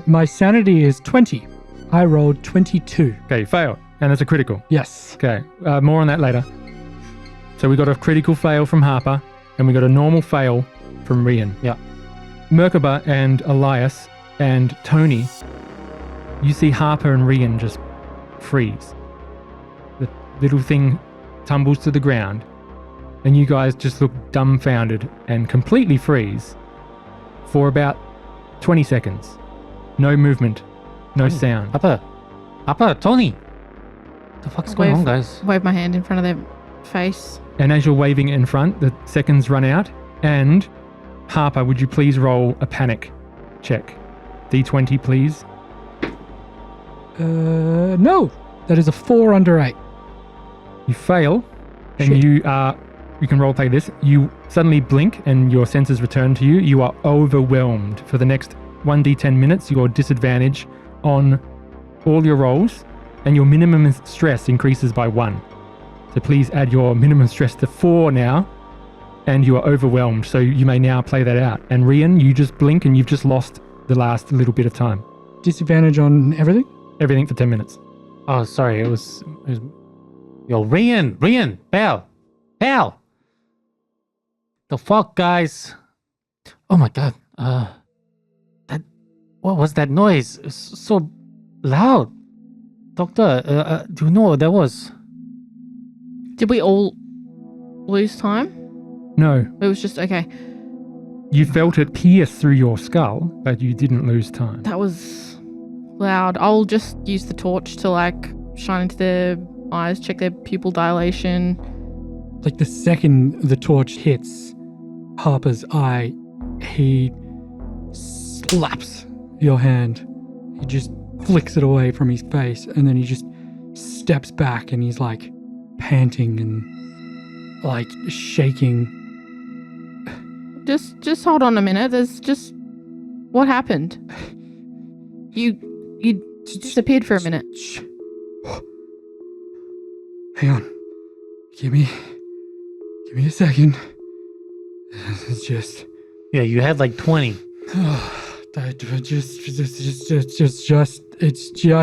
My sanity is 20. I rolled 22. Okay, fail. And that's a critical. Yes. Okay, more on that later. So we got a critical fail from Harper, and we got a normal fail from Rian. Yeah. Merkaba and Elias and Tony, you see Harper and Rian just freeze. The little thing tumbles to the ground, and you guys just look dumbfounded and completely freeze for about 20 seconds. No movement, no sound. Upper, Tony. What the fuck's going on, guys? Wave my hand in front of their face. And as you're waving it in front, the seconds run out. And Harper, would you please roll a panic check? D20, please. No. That is a 4 under 8. You fail, and Shit. you can role play this. You suddenly blink, and your senses return to you. You are overwhelmed for the next 1d10 minutes. Your disadvantage on all your rolls and your minimum stress increases by 1. So please add your minimum stress to 4 now, and you are overwhelmed. So you may now play that out. And Rian, you just blink and you've just lost the last little bit of time. Disadvantage on everything? Everything for 10 minutes. Oh, sorry. It was yo, Rian, pal. The fuck, guys? Oh my god. What was that noise? It's so loud. Doctor, do you know what that was? Did we all lose time? No, It was just okay. you felt it pierce through your skull, but you didn't lose time. That was loud. I'll just use the torch to like shine into their eyes, check their pupil dilation. Like the second the torch hits Harper's eye, he slaps your hand. He just flicks it away from his face, and then he just steps back and he's like panting and like shaking. Just hold on a minute. There's just what happened? You disappeared for a minute. Shh. Hang on. Give me a second. It's just Yeah, you had like 20. it's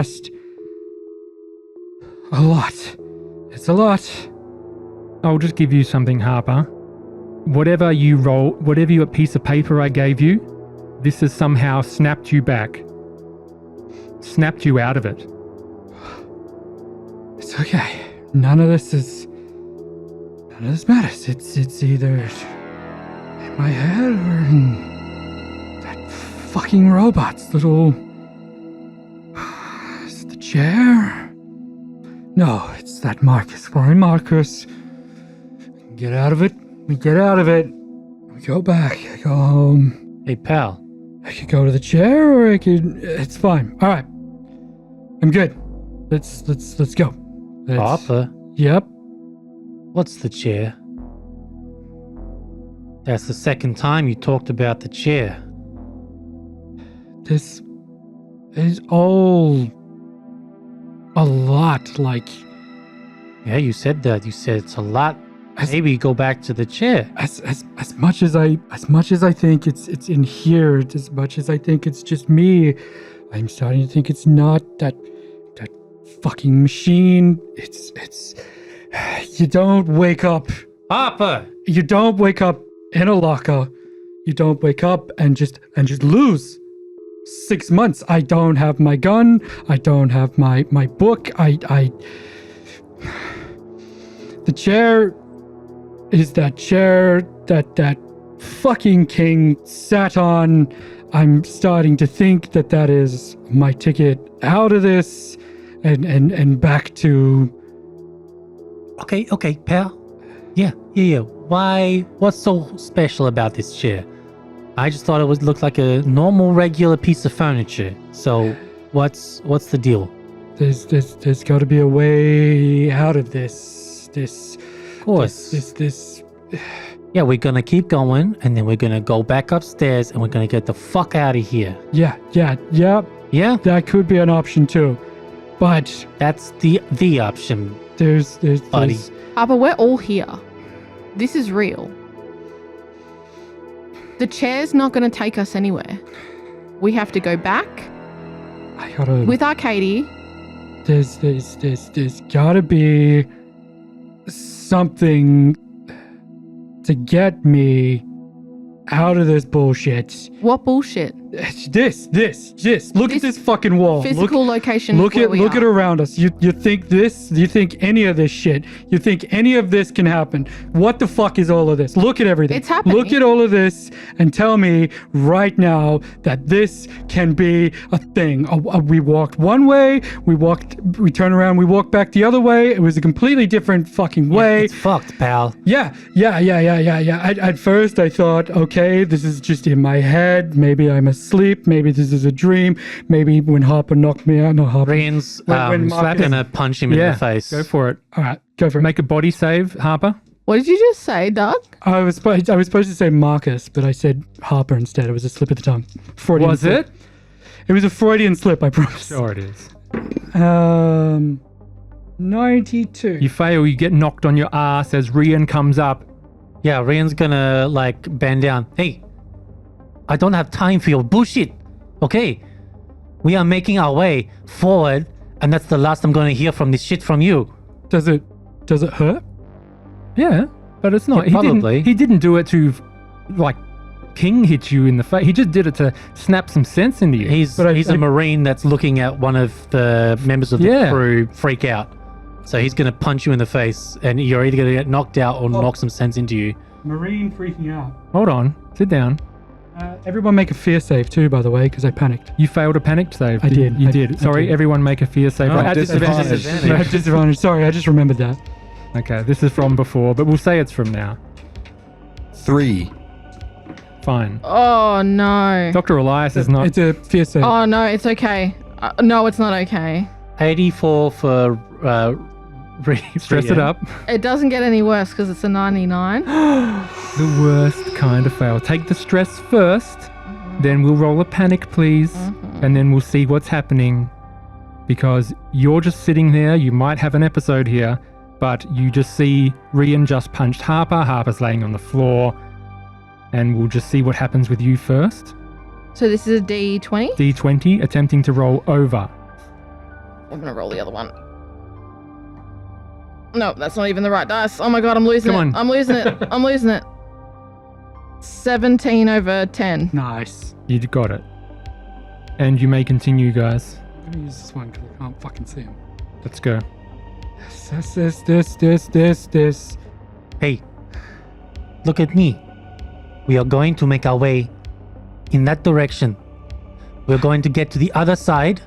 just a lot. It's a lot. I'll just give you something, Harper. Whatever your piece of paper I gave you, this has somehow snapped you back. Snapped you out of it. It's okay. None of this matters. It's either in my head or in that fucking robot's little. Is it the chair? No, it's that Marcus. Fine, Marcus. Get out of it. We get out of it. We go back. I go home. Hey, pal. I could go to the chair, or I could. It's fine. All right. I'm good. Let's go. Harper, Yep. what's the chair? That's the second time you talked about the chair. This is all a lot like. Yeah, you said that. You said it's a lot. Maybe go back to the chair. As much as I think it's in here, as much as I think it's just me, I'm starting to think it's not that fucking machine. It's you don't wake up. Harper! You don't wake up in a locker. You don't wake up and just lose. 6 months. I don't have my gun. I don't have my book. The chair is that chair that fucking king sat on. I'm starting to think that is my ticket out of this and back to. Okay, pal. Yeah. Why? What's so special about this chair? I just thought it looked like a normal, regular piece of furniture. So, what's the deal? There's got to be a way out of this. Of course. This. Yeah, we're gonna keep going, and then we're gonna go back upstairs, and we're gonna get the fuck out of here. Yeah. Yeah, That could be an option too, but that's the option. there's Buddy. Harper, we're all here. This is real. The chair's not going to take us anywhere. We have to go back I gotta. with Arcady. There's gotta be something to get me out of this bullshit. What bullshit? This. Look at this fucking wall. Physical location. Look where at we look are. at around us. You think this? You think any of this shit? You think any of this can happen? What the fuck is all of this? Look at everything. It's happening. Look at all of this and tell me right now that this can be a thing. We walked one way. We turned around. We walked back the other way. It was a completely different fucking way. It's fucked, pal. Yeah. At first, I thought, okay, this is just in my head. Maybe I'm asleep. Maybe this is a dream. Maybe when Harper knocked me out. No, Harper. Rian's When Marcus- gonna punch him in the face. Go for it. All right, go for it. Make a body save, Harper. What did you just say, Doug? I was supposed to say Marcus, but I said Harper instead. It was a slip of the tongue. Freudian Was slip. it? It was a Freudian slip, I promise. Sure it is. 92. You fail, you get knocked on your ass as Rian comes up. Yeah, Ryan's gonna like bend down. Hey, I don't have time for your bullshit. Okay, we are making our way forward, and that's the last I'm gonna hear from this shit from you. Does it hurt? Yeah, but it's not. Yeah, probably. He didn't do it to, like, King hit you in the face. He just did it to snap some sense into you. He's a Marine that's looking at one of the members of the crew freak out. So he's gonna punch you in the face, and you're either gonna get knocked out or knock some sense into you. Marine freaking out. Hold on, sit down. Everyone make a fear save too, by the way, because I panicked. You failed a panic save. I did. You did. Sorry, did. everyone make a fear save. Oh, at disadvantage. Disadvantage. Sorry, I just remembered that. Okay, this is from before, but we'll say it's from now. 3. Fine. Oh no. Dr. Elias is not. It's a fear save. Oh no, it's okay. No, it's not okay. 84 for Stress it up. It doesn't get any worse because it's a 99. The worst kind of fail. Take the stress first, then we'll roll a panic, please, and then we'll see what's happening. Because you're just sitting there, you might have an episode here, but you just see Rian just punched Harper. Harper's laying on the floor, and we'll just see what happens with you first. So this is a D20? D20, attempting to roll over. I'm gonna roll the other one. No, that's not even the right dice. Oh my god, I'm losing Come it. on. I'm losing it. I'm losing it. 17 over 10. Nice. You got it. And you may continue, guys. I'm gonna use this one because I can't fucking see him. Let's go. This. Hey, look at me. We are going to make our way in that direction. We're going to get to the other side.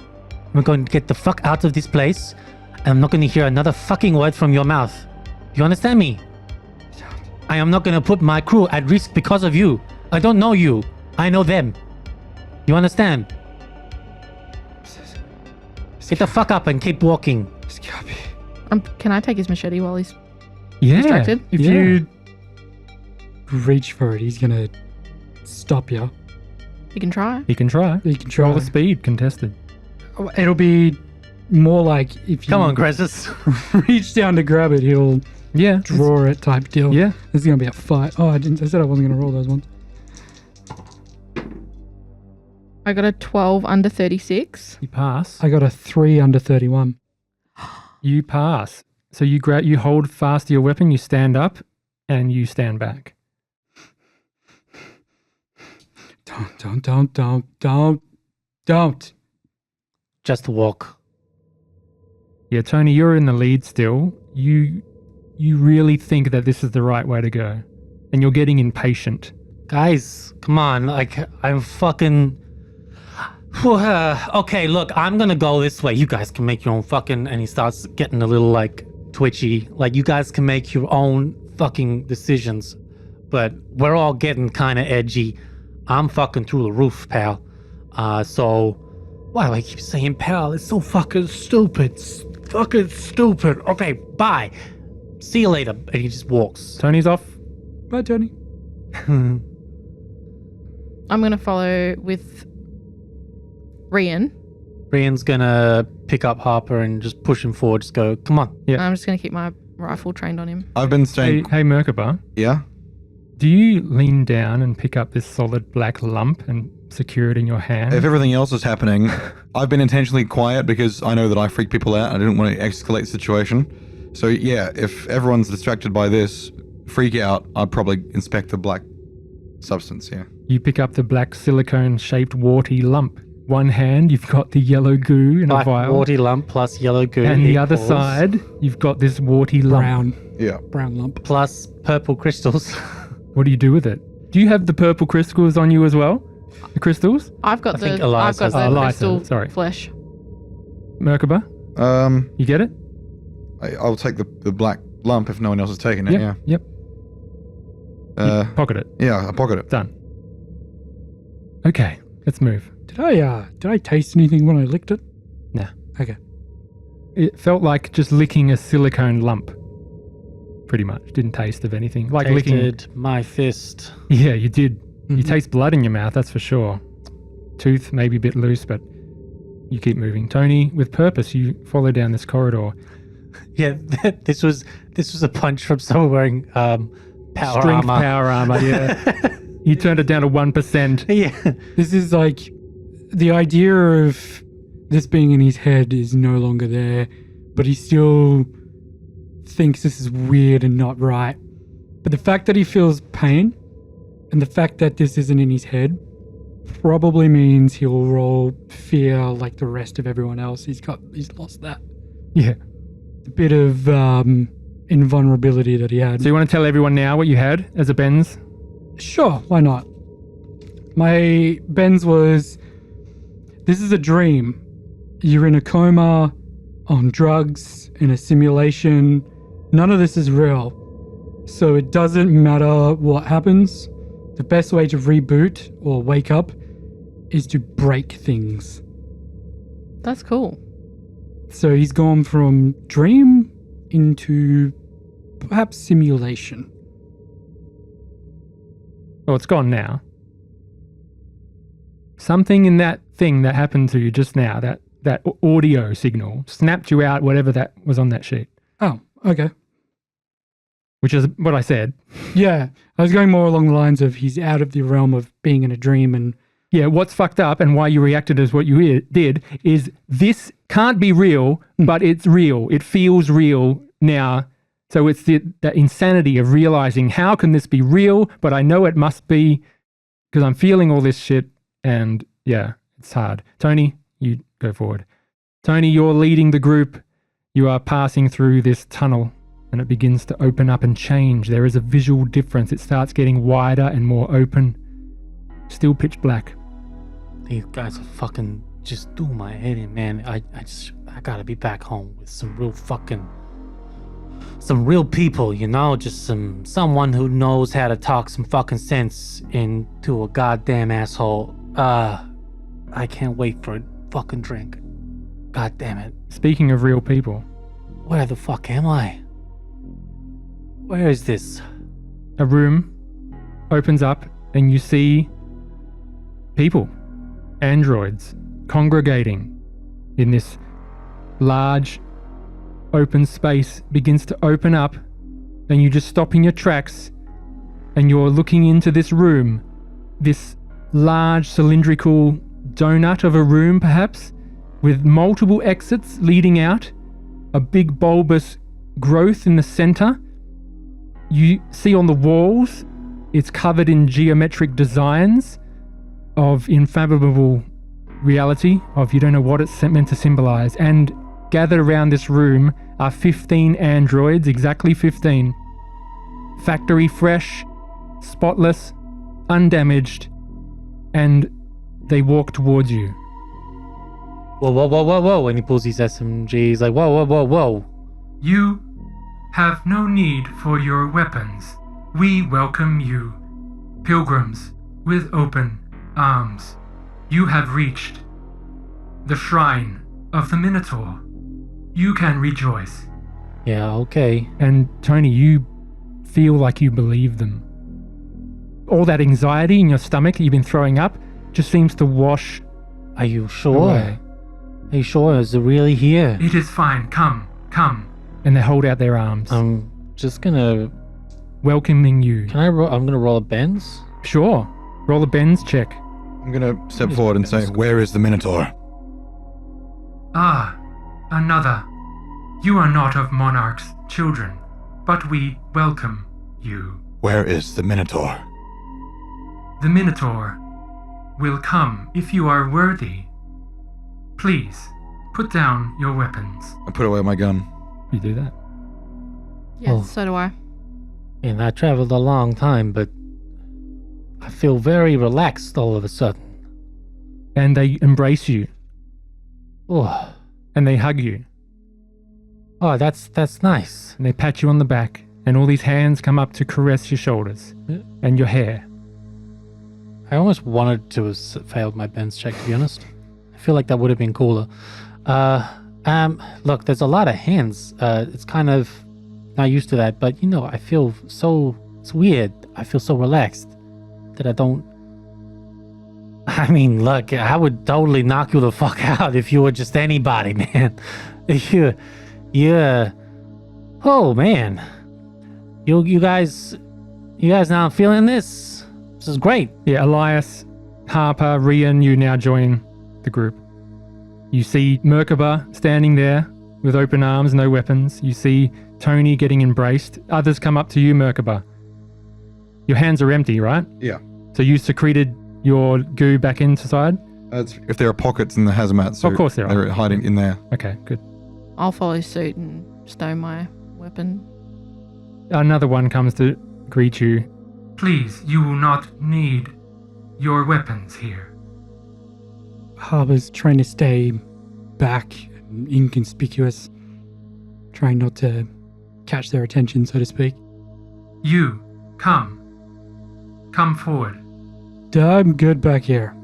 We're going to get the fuck out of this place. And I'm not going to hear another fucking word from your mouth. You understand me? I am not going to put my crew at risk because of you. I don't know you. I know them. You understand? Get the fuck up and keep walking. Can I take his machete while he's Yeah. distracted? If you reach for it, he's gonna stop you. You can try. He can try. You can try. Roll the speed contested. It'll be more like if you Come on, Krezus. reach down to grab it, he'll Yeah. draw it type deal. Yeah. This is gonna be a fight. Oh, I said I wasn't gonna roll those ones. I got a 12 under 36. You pass. I got a 3 under 31. You pass. So you hold fast to your weapon, you stand up, and you stand back. Don't. Just walk. Yeah, Tony, you're in the lead still. You really think that this is the right way to go, and you're getting impatient. Guys, come on. Like, I'm fucking... Okay, look, I'm gonna go this way. You guys can make your own fucking... And he starts getting a little, like, twitchy. Like, you guys can make your own fucking decisions. But we're all getting kind of edgy. I'm fucking through the roof, pal. So... Why do I keep saying pal? It's so fucking stupid. Fucking stupid. Okay, bye. See you later. And he just walks. Tony's off. Bye, Tony. I'm going to follow with Rian. Rian's gonna pick up Harper and just push him forward. Just go, come on. Yeah. I'm just going to keep my rifle trained on him. I've been staying. Hey, Merkaba, Yeah. do you lean down and pick up this solid black lump and secure it in your hand? If everything else is happening, I've been intentionally quiet because I know that I freak people out. I didn't want to escalate the situation. So yeah, if everyone's distracted by this freak out, I'd probably inspect the black substance. Yeah. You pick up the black silicone-shaped warty lump. One hand, you've got the yellow goo in Black a vial. warty lump plus yellow goo. And the other equals side, you've got this warty lump. Brown lump. plus purple crystals. What do you do with it? Do you have the purple crystals on you as well? The crystals? I've got I think the Elias has that. Elias crystal has it, sorry. flesh. Merkaba, you get it? I'll take the black lump if no one else has taken it. Yeah. Yep. You pocket it. Yeah, I pocket it. Done. Okay, let's move. Did I taste anything when I licked it? Nah. Okay. It felt like just licking a silicone lump. Pretty much. Didn't taste of anything. Like licking. Tasted my fist. Yeah, you did. You Mhm. taste blood in your mouth, that's for sure. Tooth maybe a bit loose, but you keep moving. Tony, with purpose, you follow down this corridor. Yeah, this was a punch from someone wearing power Strength armor. power armor, yeah. You turned it down to 1%. Yeah. This is like the idea of this being in his head is no longer there, but he still thinks this is weird and not right. But the fact that he feels pain and the fact that this isn't in his head probably means he'll roll fear like the rest of everyone else. He's lost that. Yeah. A bit of invulnerability that he had. So you want to tell everyone now what you had as a Benz? Sure, why not? My Benz was, this is a dream. You're in a coma, on drugs, in a simulation. None of this is real. So it doesn't matter what happens. The best way to reboot or wake up is to break things. That's cool. So he's gone from dream into perhaps simulation. Oh, it's gone now. Something in that thing that happened to you just now, that audio signal, snapped you out whatever that was on that sheet. Oh, okay. Which is what I said. Yeah, I was going more along the lines of he's out of the realm of being in a dream and... Yeah, what's fucked up and why you reacted as what you did is this can't be real, but it's real. It feels real now. So it's the insanity of realizing how can this be real, but I know it must be because I'm feeling all this shit and yeah, it's hard. Tony, you go forward. Tony, you're leading the group. You are passing through this tunnel and it begins to open up and change. There is a visual difference. It starts getting wider and more open. Still pitch black. These guys are fucking just doing my head in, man. I gotta be back home with some real people, you know, just someone who knows how to talk some fucking sense into a goddamn asshole. I can't wait for a fucking drink. God damn it. Speaking of real people. Where the fuck am I? Where is this? A room opens up and you see people, androids, congregating in this large open space begins to open up and you just stop in your tracks and you're looking into this room, this large cylindrical donut of a room perhaps with multiple exits leading out, a big bulbous growth in the center. You see on the walls, it's covered in geometric designs of unfathomable reality, of you don't know what it's meant to symbolize. And gathered around this room are 15 androids, exactly 15. Factory fresh, spotless, undamaged, and they walk towards you. Whoa, whoa, whoa, whoa, whoa. And he pulls his SMG. He's like, whoa, whoa, whoa, whoa. You have no need for your weapons. We welcome you, pilgrims with open arms. You have reached the shrine of the Minotaur. You can rejoice. Yeah, okay. And Tony, you feel like you believe them. All that anxiety in your stomach that you've been throwing up just seems to wash Are you sure? away. Are you sure? Is it really here? It is fine. Come, come. And they hold out their arms, I'm just gonna... welcoming you. Can I roll? I'm gonna roll a Benz. Sure. Roll a Benz check. I'm going to step forward and say, where is the Minotaur? Ah, another. You are not of monarch's children, but we welcome you. Where is the Minotaur? The Minotaur will come if you are worthy. Please, put down your weapons. I put away my gun. You do that. Yeah, Oh. so do I. And I traveled a long time, but I feel very relaxed all of a sudden. And they embrace you Oh, and they hug you oh, that's nice. and they pat you on the back and all these hands come up to caress your shoulders Yeah. and your hair. I almost wanted to have failed my Benz check, to be honest. I feel like that would have been cooler. Look, there's a lot of hands. It's kind of not used to that, but you know, I feel so, it's weird. I feel so relaxed that I don't I mean, look, I would totally knock you the fuck out if you were just anybody, man. Oh man, you guys now feeling this? This is great. Yeah, Elias, Harper, Rian, you now join the group. You see Merkaba standing there with open arms, no weapons. You see Tony getting embraced. Others come up to you, Merkaba. Your hands are empty, right? Yeah. So you secreted your goo back inside? That's if there are pockets in the hazmat suit. Of course there are. They're hiding in there. Okay, good. I'll follow suit and stow my weapon. Another one comes to greet you. Please, you will not need your weapons here. Harbour's trying to stay back and inconspicuous, trying not to catch their attention, so to speak. You, come. Come forward. I'm good back here.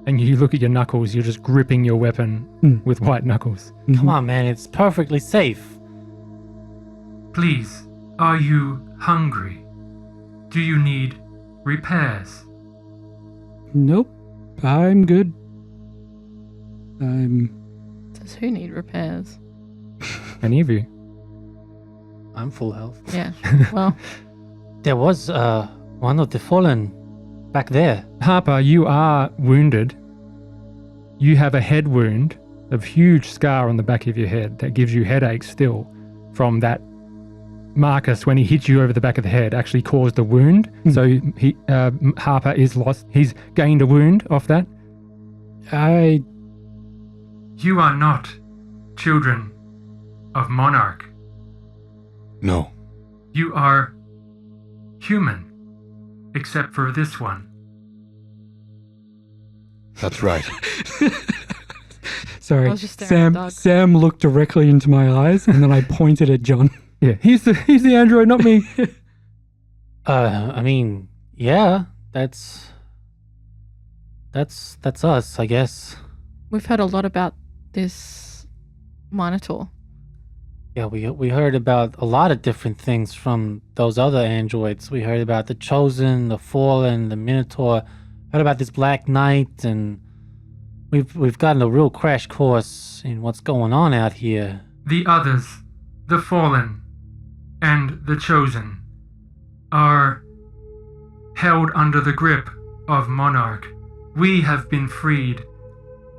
And you look at your knuckles, you're just gripping your weapon with white knuckles. Come on, man, it's perfectly safe. Please, are you hungry? Do you need repairs? Nope, I'm good. Does who need repairs? Any of you? I'm full health. Yeah. Well, There was one of the fallen back there. Harper, you are wounded. You have a head wound, a huge scar on the back of your head that gives you headaches still from that. Marcus, when he hit you over the back of the head, actually caused a wound. So Harper is lost. He's gained a wound off that. You are not children of Monarch. No. You are human, except for this one. That's right. Sorry, I was just staring at the dog. Sam looked directly into my eyes, and then I pointed at John. Yeah, he's the android, not me. I mean, yeah, that's us, I guess. we've heard a lot about this Minotaur. Yeah, we heard about a lot of different things from those other androids. We heard about the Chosen, the Fallen, the Minotaur. Heard about this Black Knight, and we've gotten a real crash course in what's going on out here. The others, the Fallen, and the Chosen, are held under the grip of Monarch. We have been freed.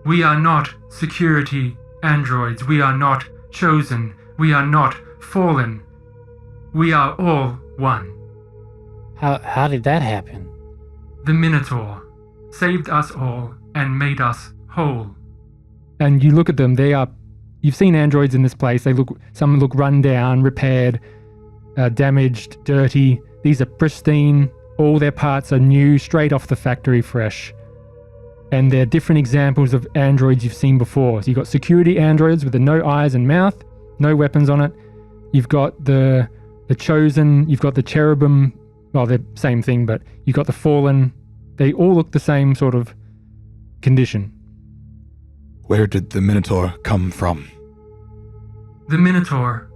We are not security androids. We are not Chosen. We are not Fallen. We are all one. How did that happen? The Minotaur saved us all and made us whole. And you look at them, you've seen androids in this place. Some look run down, repaired, damaged, dirty. These are pristine. All their parts are new, straight off the factory, fresh. And they're different examples of androids you've seen before. So you've got security androids with the no eyes and mouth, no weapons on it. You've got the Chosen, you've got the Cherubim. Well, they're same thing, but you've got the Fallen. They all look the same sort of condition. Where did the Minotaur come from? The Minotaur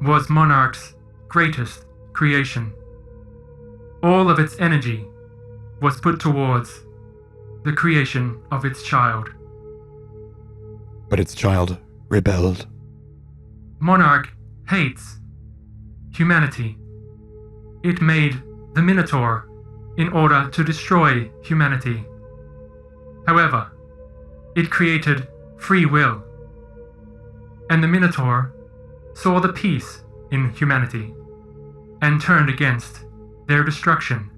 was Monarch's greatest creation. All of its energy was put towards the creation of its child. But its child rebelled. Monarch hates humanity. It made the Minotaur in order to destroy humanity. However, it created free will. And the Minotaur saw the peace in humanity and turned against their destruction.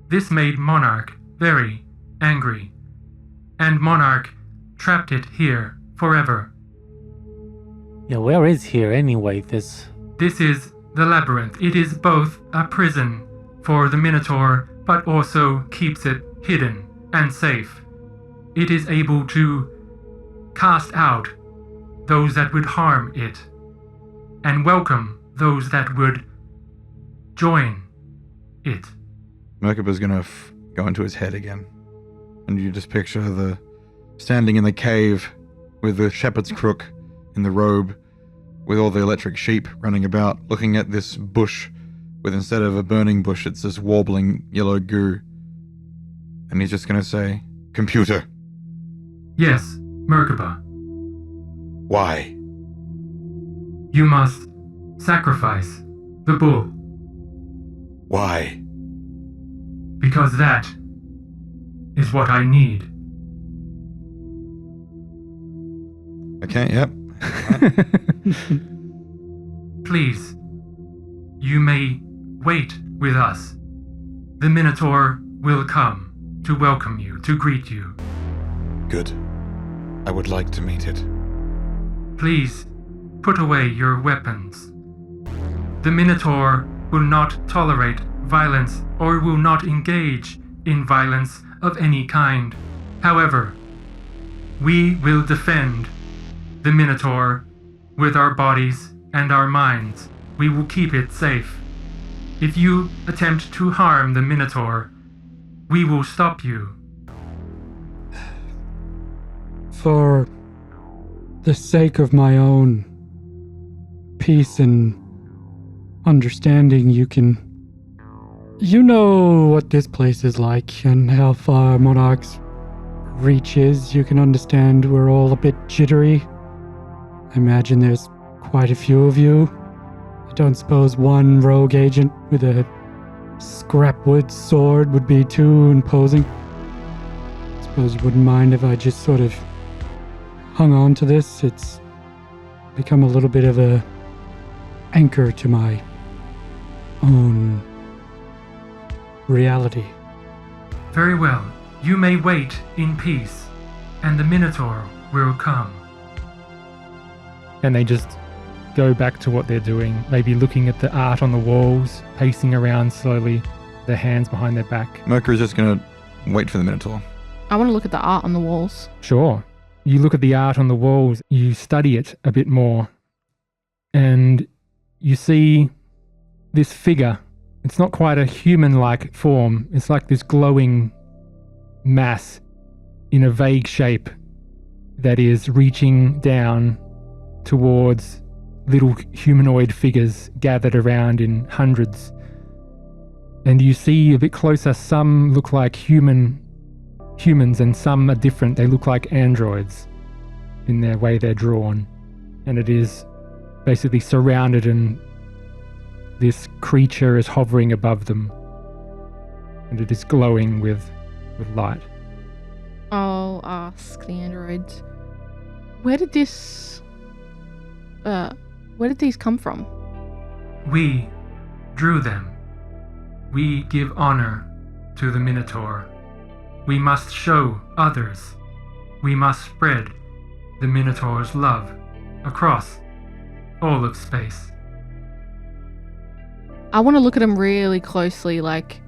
This made Monarch very angry, and Monarch trapped it here forever. Yeah, where is here anyway? This is the labyrinth. It is both a prison for the Minotaur, but also keeps it hidden and safe. It is able to cast out those that would harm it, and welcome those that would join it. Merkaba's gonna go into his head again. And you just picture the standing in the cave with the shepherd's crook in the robe, with all the electric sheep running about, looking at this bush with, instead of a burning bush, it's this warbling yellow goo. And he's just gonna say, computer? Yes, Merkaba. Why? You must sacrifice the bull, Why? because that is what I need. Okay, yep. Please, you may wait with us. The Minotaur will come to welcome you, to greet you. Good. I would like to meet it. Please, put away your weapons. The Minotaur will not tolerate violence or will not engage in violence of any kind. However, we will defend the Minotaur with our bodies and our minds. We will keep it safe. If you attempt to harm the Minotaur, we will stop you. For the sake of my own peace and understanding, you know what this place is like and how far Monarch's reach is. You can understand we're all a bit jittery. I imagine there's quite a few of you. I don't suppose one rogue agent with a scrapwood sword would be too imposing. I suppose you wouldn't mind if I just sort of hung on to this. It's become a little bit of a anchor to my own reality. Very well. You may wait in peace, and the Minotaur will come. And they just go back to what they're doing, maybe looking at the art on the walls, pacing around slowly, their hands behind their back. Merker is just going to wait for the Minotaur. I want to look at the art on the walls. Sure. You look at the art on the walls, you study it a bit more, and you see this figure. It's not quite a human-like form. It's like this glowing mass in a vague shape that is reaching down towards little humanoid figures gathered around in hundreds. And you see a bit closer, some look like humans and some are different. They look like androids in their way they're drawn. And it is basically surrounded, and this creature is hovering above them. And it is glowing with light. I'll ask the androids, where did these come from? We drew them. We give honor to the Minotaur. We must show others. We must spread the Minotaur's love across all of space. I want to look at them really closely. Like,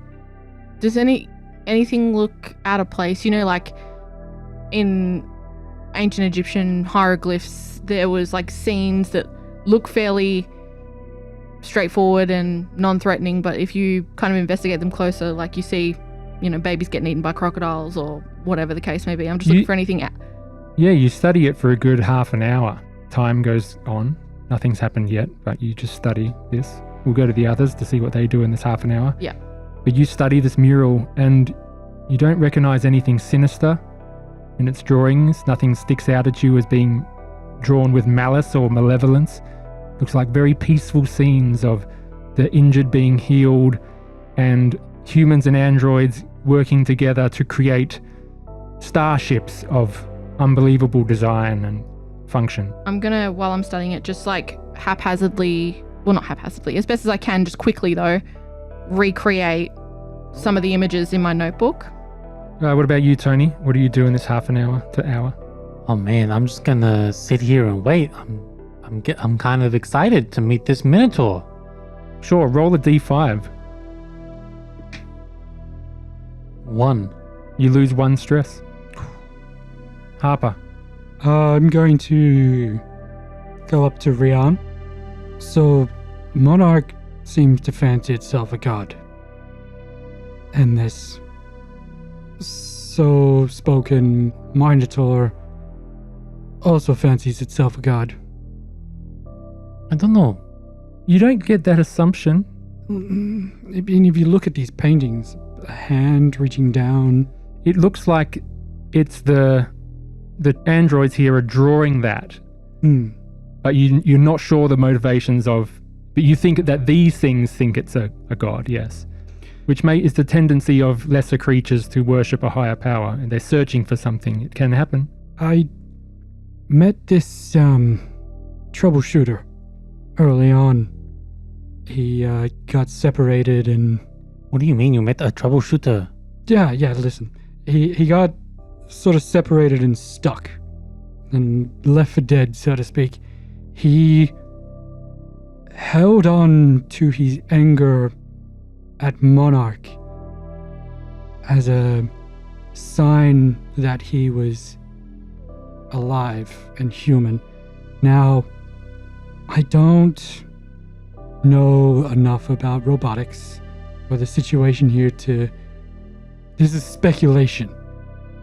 does anything look out of place? You know, like in ancient Egyptian hieroglyphs, there was like scenes that look fairly straightforward and non-threatening, but if you kind of investigate them closer, like you see, you know, babies getting eaten by crocodiles or whatever the case may be. I'm just looking for anything. Yeah, you study it for a good half an hour. Time goes on. Nothing's happened yet, but you just study this. We'll go to the others to see what they do in this half an hour. Yeah. But you study this mural and you don't recognize anything sinister in its drawings. Nothing sticks out at you as being drawn with malice or malevolence. Looks like very peaceful scenes of the injured being healed and humans and androids working together to create starships of unbelievable design and function. I'm gonna, while I'm studying it, just like haphazardly, well, not haphazardly, as best as I can, just quickly though, recreate some of the images in my notebook. What about you, Tony? What do you do in this half an hour to hour? Oh man, I'm just gonna sit here and wait. I'm kind of excited to meet this Minotaur. Sure, roll a d5. 1. You lose 1 stress. Harper. I'm going to go up to Rian. So, Monarch seems to fancy itself a god. And this so-spoken Minotaur also fancies itself a god. I don't know. You don't get that assumption. I mean, if you look at these paintings, a hand reaching down. It looks like it's the androids here are drawing that, but you're not sure the motivations of. But you think that these things think it's a god, yes, which is the tendency of lesser creatures to worship a higher power, and they're searching for something. It can happen. I met this troubleshooter early on. He got separated and... What do you mean you met a troubleshooter? Yeah, listen. He got sort of separated and stuck and left for dead, so to speak. He held on to his anger at Monarch as a sign that he was alive and human. Now, I don't know enough about robotics or the situation here to... This is speculation,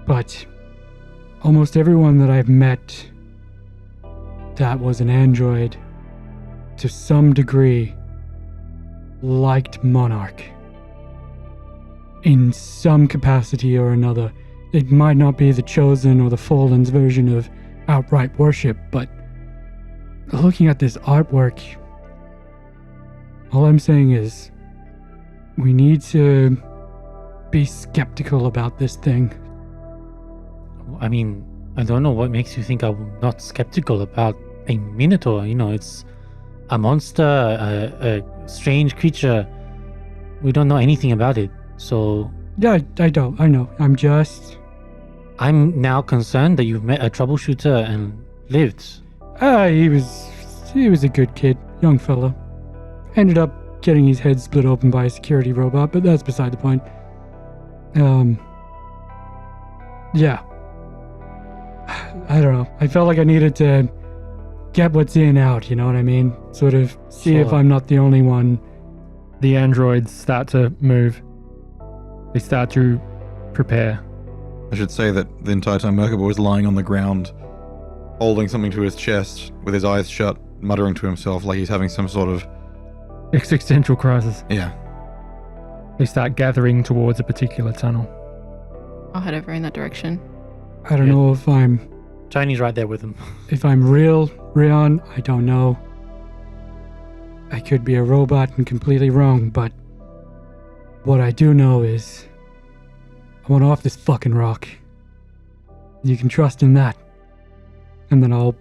but almost everyone that I've met that was an android, to some degree, liked Monarch. In some capacity or another. It might not be the Chosen or the Fallen's version of outright worship, but looking at this artwork, all I'm saying is we need to be skeptical about this thing. I mean, I don't know what makes you think I'm not skeptical about a Minotaur. You know, it's a monster, a strange creature. We don't know anything about it, so... Yeah, I don't. I know. I'm now concerned that you've met a troubleshooter and lived. He was a good kid, young fella. Ended up getting his head split open by a security robot, but that's beside the point. Yeah. I don't know. I felt like I needed to get what's in out, you know what I mean? Sort of see if I'm not the only one. The androids start to move. They start to prepare. I should say that the entire time Merkaba was lying on the ground, holding something to his chest, with his eyes shut, muttering to himself like he's having some sort of... existential crisis. Yeah. They start gathering towards a particular tunnel. I'll head over in that direction. I don't know if I'm... Chinese right there with him. If I'm real, Rion, I don't know. I could be a robot and completely wrong, but what I do know is I want off this fucking rock. You can trust in that. And then I'll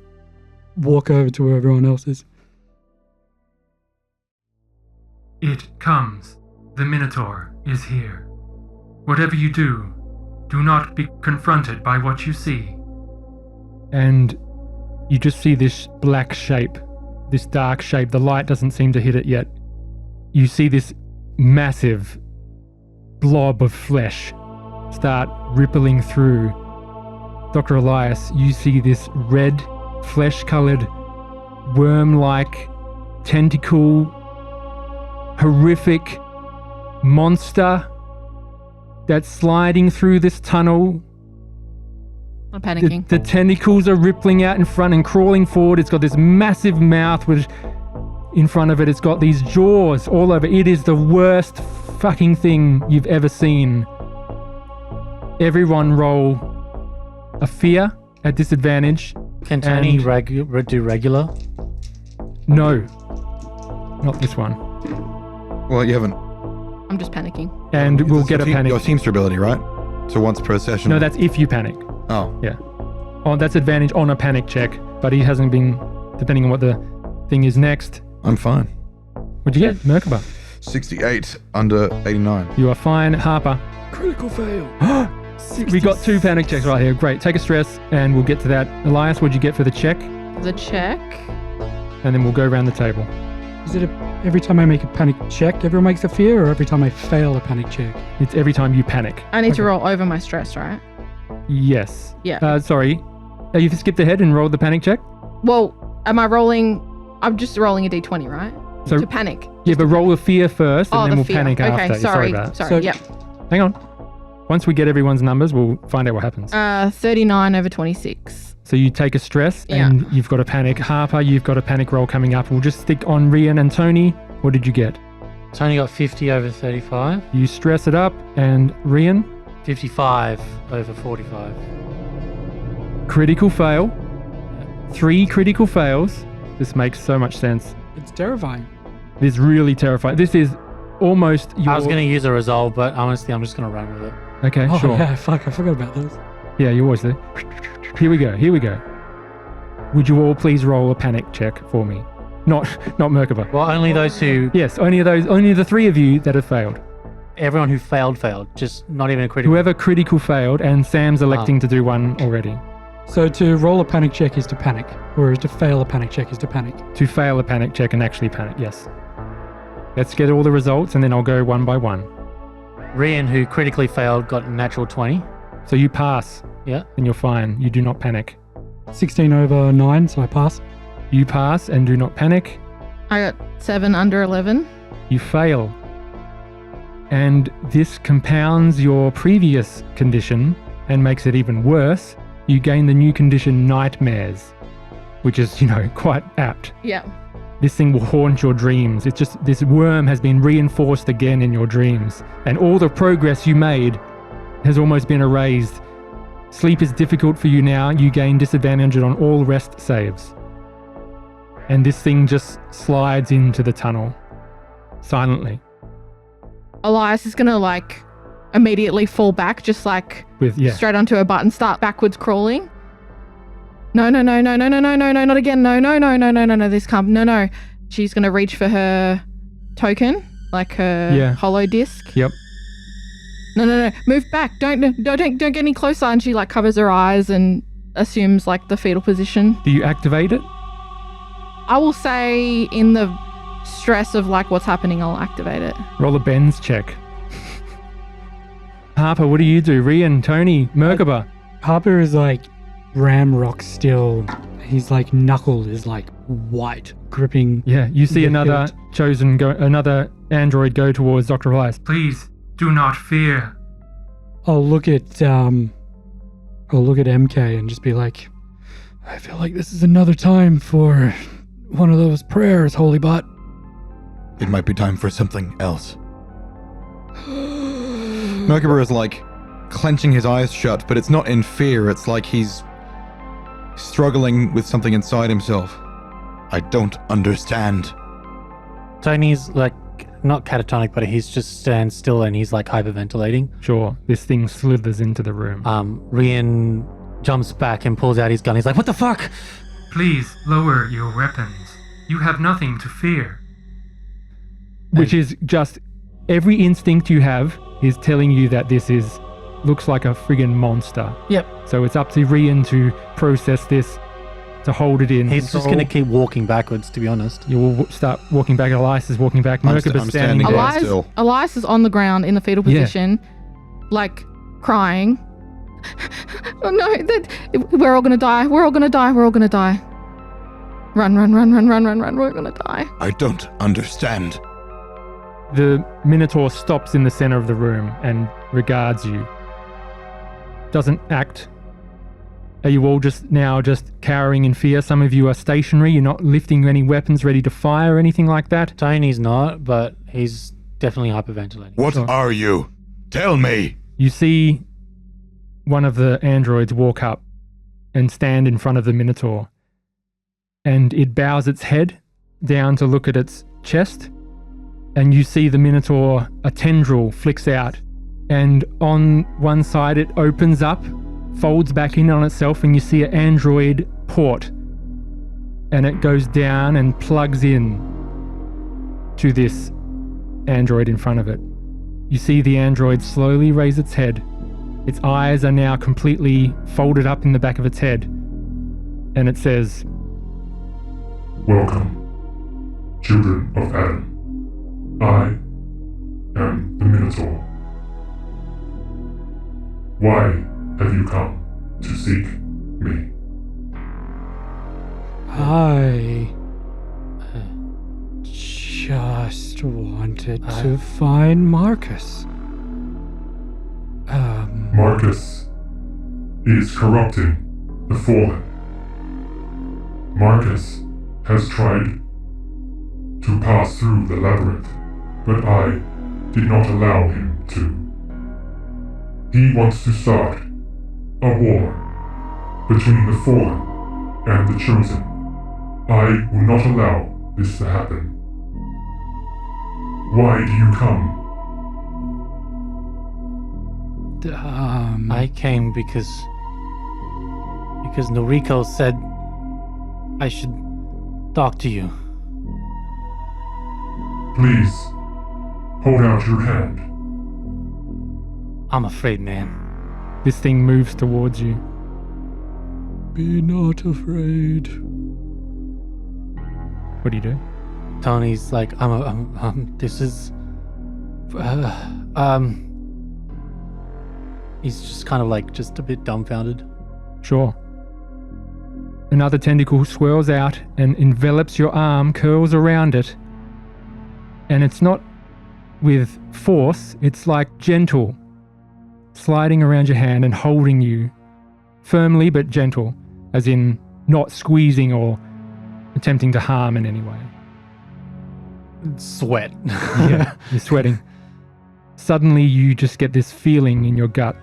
walk over to where everyone else is. It comes. The Minotaur is here. Whatever you do, do not be confronted by what you see. And you just see this black shape, this dark shape. The light doesn't seem to hit it yet. You see this massive blob of flesh start rippling through. Dr. Elias, you see this red, flesh-colored, worm-like, tentacle, horrific monster that's sliding through this tunnel. I'm panicking. The tentacles are rippling out in front and crawling forward. It's got this massive mouth with, in front of it, it's got these jaws all over. It is the worst fucking thing you've ever seen. Everyone roll a fear at disadvantage. Can Tony do regular? No. Not this one. Well, you haven't... I'm just panicking. And we'll get a panic. Your Teamster ability, right? So once per session... No, that's if you panic. Oh. Yeah. Oh, that's advantage on a panic check, but he hasn't been, depending on what the thing is next. I'm fine. What'd you get, Merkaba? 68 under 89. You are fine, Harper. Critical fail. We got 2 panic checks right here. Great. Take a stress, and we'll get to that. Elias, what'd you get for the check? The check. And then we'll go around the table. Is it every time I make a panic check, everyone makes a fear, or every time I fail a panic check? It's every time you panic. I need to roll over my stress, right? Yes. Yeah. Sorry. You skipped ahead and rolled the panic check? Well, am I rolling? I'm just rolling a d20, right? So, to panic. Yeah, but roll the fear first, and then we'll fear. panic after. Okay, sorry. About that. Sorry, So- yep. Hang on. Once we get everyone's numbers, we'll find out what happens. 39 over 26. So you take a stress, Yeah. and you've got a panic. Harper, you've got a panic roll coming up. We'll just stick on Rian and Tony. What did you get? Tony got 50 over 35. You stress it up, and Rian? 55 over 45. Critical fail. 3 critical fails. This makes so much sense. It's terrifying. This is really terrifying. This is almost your... I was going to use a resolve, but honestly, I'm just going to run with it. Okay, Oh, sure. yeah, fuck, I forgot about those. Yeah, you always do. Here we go. Would you all please roll a panic check for me? Not Merkaba. Well, only those who... Yes, only the 3 of you that have failed. Everyone who failed, just not even a critical. Whoever critical failed, and Sam's electing to do one already. So to roll a panic check is to panic, whereas to fail a panic check is to panic. To fail a panic check and actually panic, yes. Let's get all the results and then I'll go one by one. Rian, who critically failed, got a natural 20. So you pass. Yeah. And you're fine. You do not panic. 16 over 9, so I pass. You pass and do not panic. I got 7 under 11. You fail. And this compounds your previous condition and makes it even worse. You gain the new condition nightmares, which is, quite apt. Yeah. This thing will haunt your dreams. It's just, this worm has been reinforced again in your dreams. And all the progress you made has almost been erased. Sleep is difficult for you now. You gain disadvantage on all rest saves. And this thing just slides into the tunnel. Silently. Elias is going to immediately fall back, just straight onto her butt and start backwards crawling. No, not again. No, this can't. No. She's going to reach for her token, her hollow disc. Yep. No. Move back. Don't get any closer. And she covers her eyes and assumes the fetal position. Do you activate it? I will say in the stress of what's happening, I'll activate it. Roll a Ben's check. Harper, what do you do? Rian, Tony, Merkaba. Harper is ram rock still. His knuckle is white, gripping. Yeah, you see the another hilt. another android go towards Dr. Elias. Please, do not fear. I'll look at MK and just be like, I feel like this is another time for one of those prayers, holy butt. It might be time for something else. Merkaba is clenching his eyes shut, but it's not in fear. It's he's struggling with something inside himself. I don't understand. Tony's not catatonic, but he's just stands still and he's hyperventilating. Sure, this thing slithers into the room. Rian jumps back and pulls out his gun. He's like, "What the fuck?" Please lower your weapons. You have nothing to fear. Which is just every instinct you have is telling you that this looks like a friggin' monster. Yep. So it's up to Rian to process this, to hold it in. He's just going to keep walking backwards, to be honest. You will start walking back. Elias is walking back. I'm Merkaba's standing there. there. Still. Elias is on the ground in the fetal position, crying. Oh no, we're all gonna die. We're all gonna die. We're all gonna die. Run. We're gonna die. I don't understand. The Minotaur stops in the center of the room and regards you. Doesn't act. Are you all just cowering in fear? Some of you are stationary. You're not lifting any weapons ready to fire or anything like that? Tony's not, but he's definitely hyperventilating. What are you? Tell me. You see one of the androids walk up and stand in front of the Minotaur. And it bows its head down to look at its chest. And you see the Minotaur, a tendril flicks out. And on one side it opens up, folds back in on itself, and you see an android port. And it goes down and plugs in to this android in front of it. You see the android slowly raise its head. Its eyes are now completely folded up in the back of its head. And it says, "Welcome, children of Adam. I am the Minotaur. Why have you come to seek me?" I just wanted to find Marcus. Marcus is corrupting the Fallen. Marcus has tried to pass through the labyrinth, but I did not allow him to. He wants to start a war between the fallen and the chosen. I will not allow this to happen. Why do you come? I came because Noriko said I should talk to you. Please, hold out your hand. I'm afraid, man. This thing moves towards you. Be not afraid. What do you do? Tony's like, this is, he's just kind of like, just a bit dumbfounded. Sure. Another tentacle swirls out and envelops your arm, curls around it. And it's not with force, it's like gentle, sliding around your hand and holding you firmly but gentle, as in not squeezing or attempting to harm in any way. Sweat. Yeah, you're sweating. Suddenly you just get this feeling in your gut.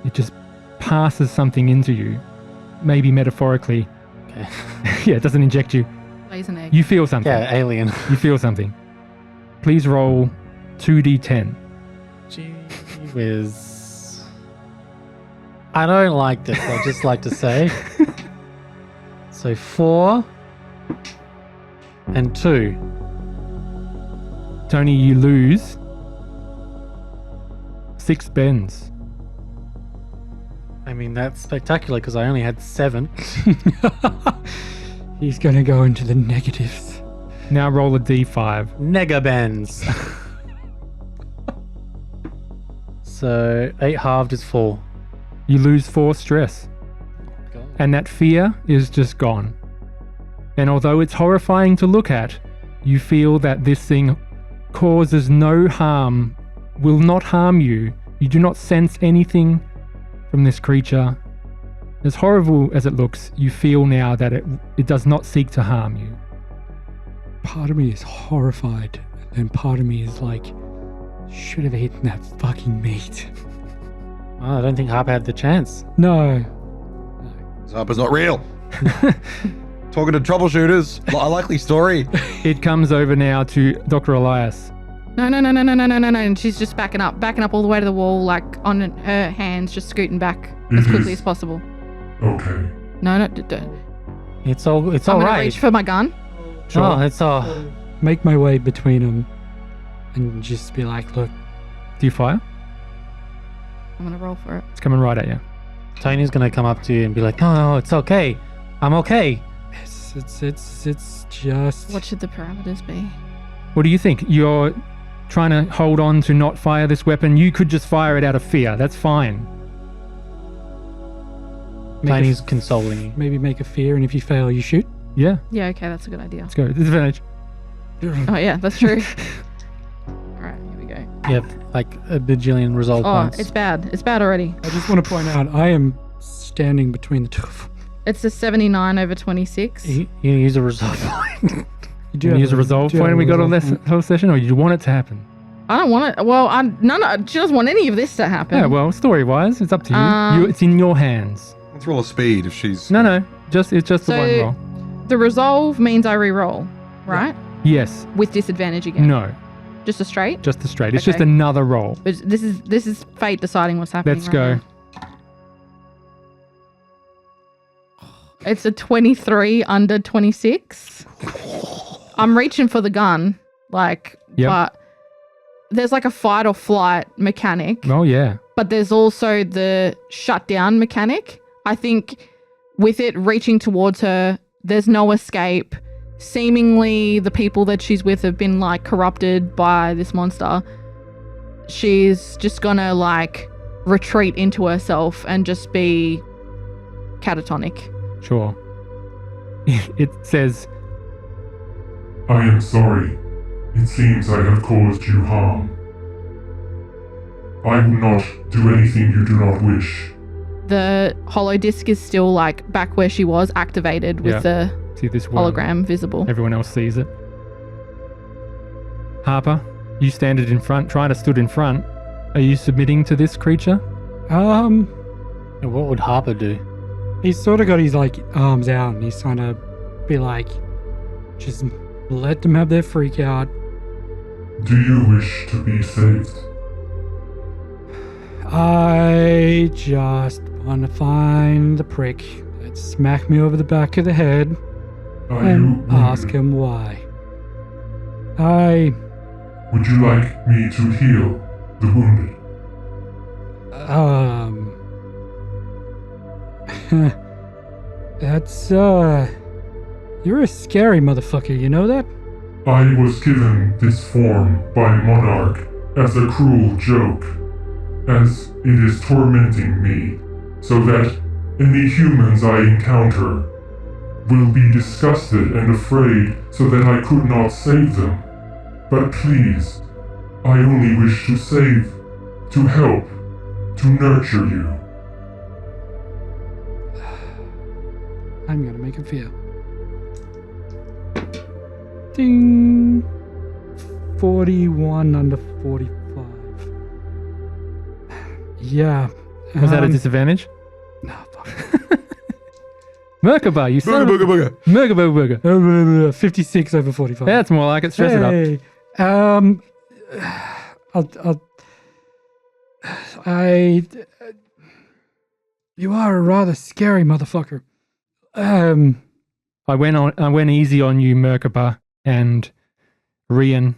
It just passes something into you, maybe metaphorically. Okay. Yeah, it doesn't inject you. Lays an egg. You feel something. Yeah, alien. You feel something. Please roll 2d10. Gee whiz. I don't like this, I just like to say. So 4 and 2. Tony, you lose 6 bends. I mean, that's spectacular because I only had 7. He's gonna go into the negatives. Now roll a d5. Nega bends. So 8 halved is 4. You lose 4 stress. And that fear is just gone. And although it's horrifying to look at, you feel that this thing causes no harm, will not harm you. You do not sense anything from this creature. As horrible as it looks, you feel now that it does not seek to harm you. Part of me is horrified, and then part of me is like, should have eaten that fucking meat. Oh, I don't think Harper had the chance. No. Harper's not real. Talking to troubleshooters. A likely story. It comes over now to Dr. Elias. No. And she's just backing up all the way to the wall, like on her hands, just scooting back as quickly as possible. Okay. No. It's all I'm gonna right. reach for my gun. Sure. Oh, it's all. Make my way between them and just be like, look, Do you fire? I'm gonna roll for it. It's coming right at you. Tony's gonna come up to you and be like, "No, it's okay. I'm okay." it's just... What should the parameters be? What do you think? You're trying to hold on to not fire this weapon. You could just fire it out of fear. That's fine. Tony's consoling you. Maybe make a fear, and if you fail, you shoot. Yeah, Yeah, okay, that's a good idea. let's go. Disadvantage. Oh yeah, that's true. Alright, here we go. You have like a bajillion resolve Oh, points. it's bad. It's bad already. I just want to point out, I am standing between the two of them. It's a 79 over 26. You use a resolve point. You Do you use a resolve point we got on this whole session, or you want it to happen? I don't want it. Well, she doesn't want any of this to happen. Yeah, well, story-wise, it's up to you. Um, It's in your hands. Let's roll a speed if she's... No, it's just the So- one roll. The resolve means I re-roll, right? Yes. With disadvantage again. No, Just a straight. just the straight. It's just Okay. another roll. But this is fate deciding what's happening. Let's right go. now. It's a 23 under 26. I'm reaching for the gun, Yep. but there's like a fight or flight mechanic, Oh, yeah. but there's also the shutdown mechanic. I think with it reaching towards her, there's no escape. Seemingly, the people that she's with have been like corrupted by this monster. She's just gonna like retreat into herself and just be catatonic. Sure. It says, I am sorry. It seems I have caused you harm. I will not do anything you do not wish. The hollow disc is still like back where she was, activated with Yeah. the see this one. hologram visible. Everyone else sees it. Harper, you stand it in front, trying to stood in front Are you submitting to this creature? And what would Harper do? He's sort of got his like arms out and he's trying to be like, just let them have their freak out. Do you wish to be saved? I just want to find the prick that smacked me over the back of the head Are and you ask wounded? him why. Would you like me to heal the wounded? That's, you're a scary motherfucker, you know that? I was given this form by Monarch as a cruel joke, as it is tormenting me, so that any humans I encounter will be disgusted and afraid so that I could not save them. But please, I only wish to save, to help, to nurture you. I'm gonna make him feel. Ding! 41 under 45. Yeah. Was that a disadvantage? No, fuck. Merkaba, you son of a... Merkaba. 56 over 45. That's more like it. Stress it up. Hey, you are a rather scary motherfucker. I went easy on you, Merkaba and Rian,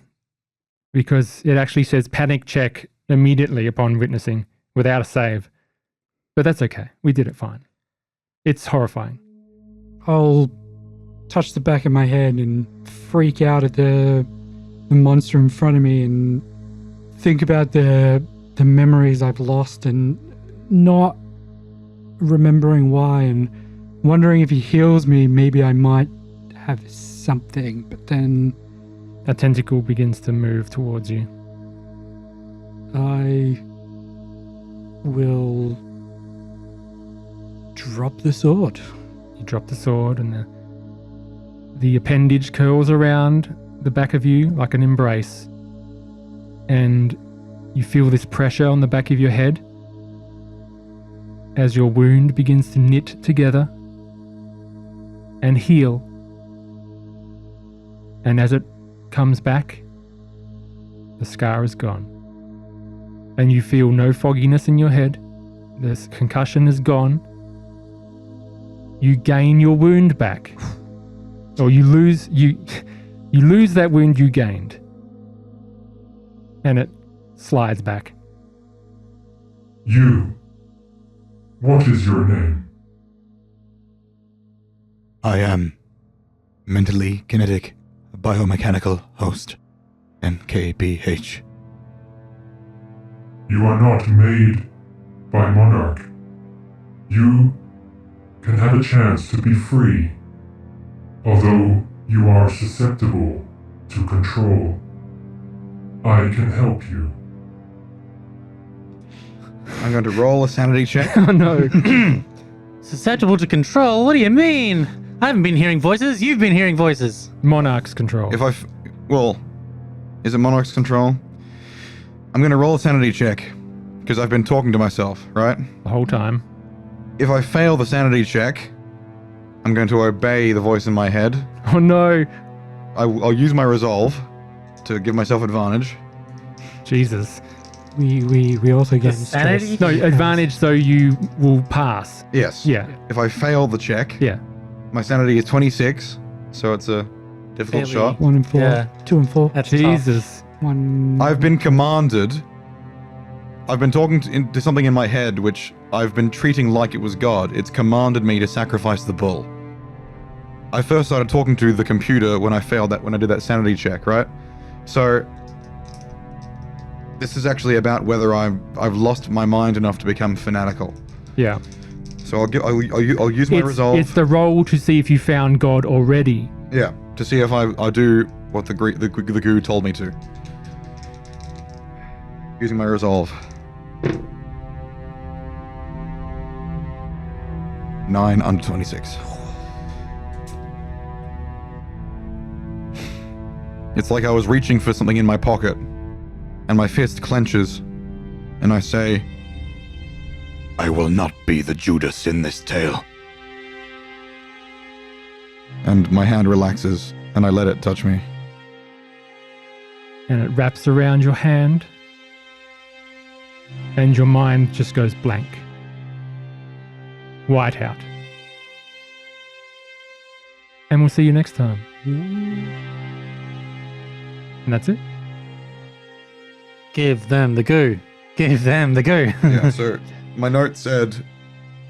because it actually says panic check immediately upon witnessing without a save. But that's okay. We did it fine. It's horrifying. I'll touch the back of my head and freak out at the monster in front of me and think about the memories I've lost and not remembering why and wondering if he heals me, maybe I might have something, but then A tentacle begins to move towards you. I will drop the sword. You drop the sword and the appendage curls around the back of you like an embrace. And you feel this pressure on the back of your head as your wound begins to knit together and heal. And as it comes back, the scar is gone. And you feel no fogginess in your head. The concussion is gone. You gain your wound back. Or you lose that wound you gained. And it slides back. You. What is your name? I am mentally kinetic biomechanical host, MKBH. You are not made by Monarch. You can have a chance to be free, although you are susceptible to control. I can help you. I'm going to roll a sanity check. Oh no. Susceptible to control? What do you mean? I haven't been hearing voices. You've been hearing voices. Monarch's control. Is it Monarch's control? I'm going to roll a sanity check because I've been talking to myself, right? The whole time. If I fail the sanity check, I'm going to obey the voice in my head. Oh no. I'll use my resolve to give myself advantage. Jesus. We also get sanity? No, advantage so you will pass. Yes. Yeah. If I fail the check, Yeah. my sanity is 26, so it's a difficult Fairly- shot. 1 and 4, Yeah. 2 and 4, That's tough. Jesus. 1. I've been commanded. I've been talking to something in my head which I've been treating like it was God. It's commanded me to sacrifice the bull. I first started talking to the computer when I did that sanity check, right? So this is actually about whether I've lost my mind enough to become fanatical. Yeah. So I'll use my resolve. It's the roll to see if you found God already. Yeah, to see if I do what the guru told me to. Using my resolve. 9 under 26. It's like I was reaching for something in my pocket, and my fist clenches, and I say, I will not be the Judas in this tale. And my hand relaxes, and I let it touch me. And it wraps around your hand, and your mind just goes blank. White out. And we'll see you next time. And that's it. Give them the goo. Give them the goo. Yeah, so my note said,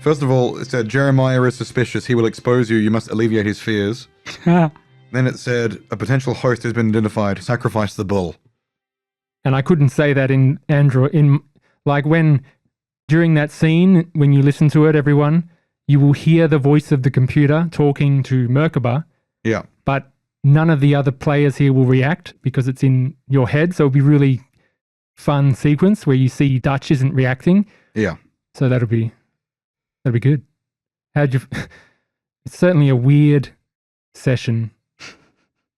first of all, it said, Jeremiah is suspicious. He will expose you. You must alleviate his fears. Then it said, a potential host has been identified. Sacrifice the bull. And I couldn't say that in Android. Like when, during that scene, when you listen to it, everyone, you will hear the voice of the computer talking to Merkaba, Yeah. but none of the other players here will react because it's in your head. So it'll be really fun sequence where you see Dutch isn't reacting. Yeah. So that'll be good. It's certainly a weird session.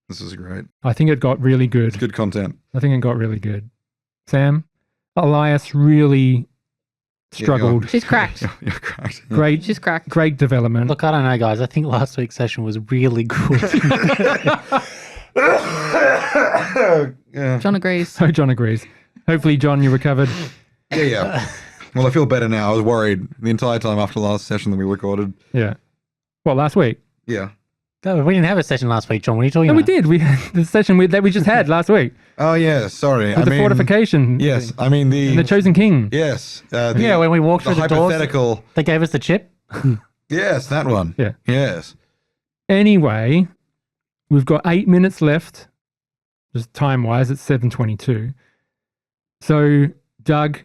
This is great. I think it got really good. It's good content. I think it got really good. Sam, Elias really struggled. She's cracked. You're cracked. Yeah. Great, She's cracked. great development. Look, I don't know, guys. I think last week's session was really good. Yeah. John agrees. So John agrees. Hopefully, John, you recovered. Yeah. Well, I feel better now. I was worried the entire time after the last session that we recorded. Yeah. Well, last week. Yeah. No, we didn't have a session last week, John. What are you talking No, about? we did. We had the session that we just had last week Oh, yeah. Sorry. with the fortification. Yes. thing. I mean, And the Chosen King. Yes. Yeah, when we walked the through the doors, hypothetical. they gave us the chip. Yes, that one. Yeah. Yes. Anyway, we've got 8 minutes left. Just time-wise, it's 7:22. So, Doug,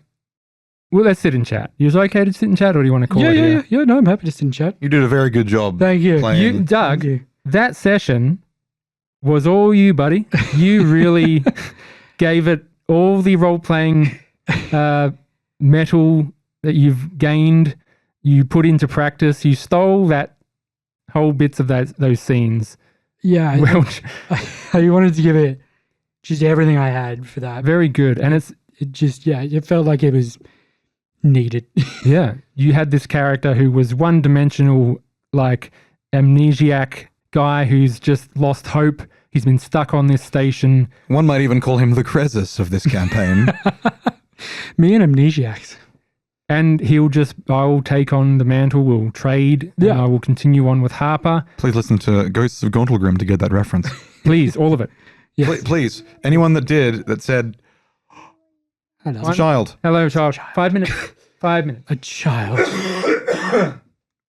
well, let's sit in chat. You okay to sit in chat, or do you want to call it here? Yeah. No, I'm happy to sit in chat. You did a very good job. Thank you. Playing. Doug, Thank you. that session was all you, buddy. You really gave it all the role-playing metal that you've gained. You put into practice. You stole that whole bits of those scenes. Yeah, Well, I wanted to give it just everything I had for that. very good. And it's, It just, it felt like it was needed. yeah, you had this character who was one-dimensional, like amnesiac guy who's just lost hope. He's been stuck on this station. One might even call him the Cresus of this campaign. Me and amnesiacs. And I'll take on the mantle, we'll trade, and Yeah. I will continue on with Harper. Please listen to Ghosts of Gauntlgrim to get that reference. Please, all of it. Yes. Please, anyone that said, Hello. it's a child. Hello, child. 5 minutes. 5 minutes. A child.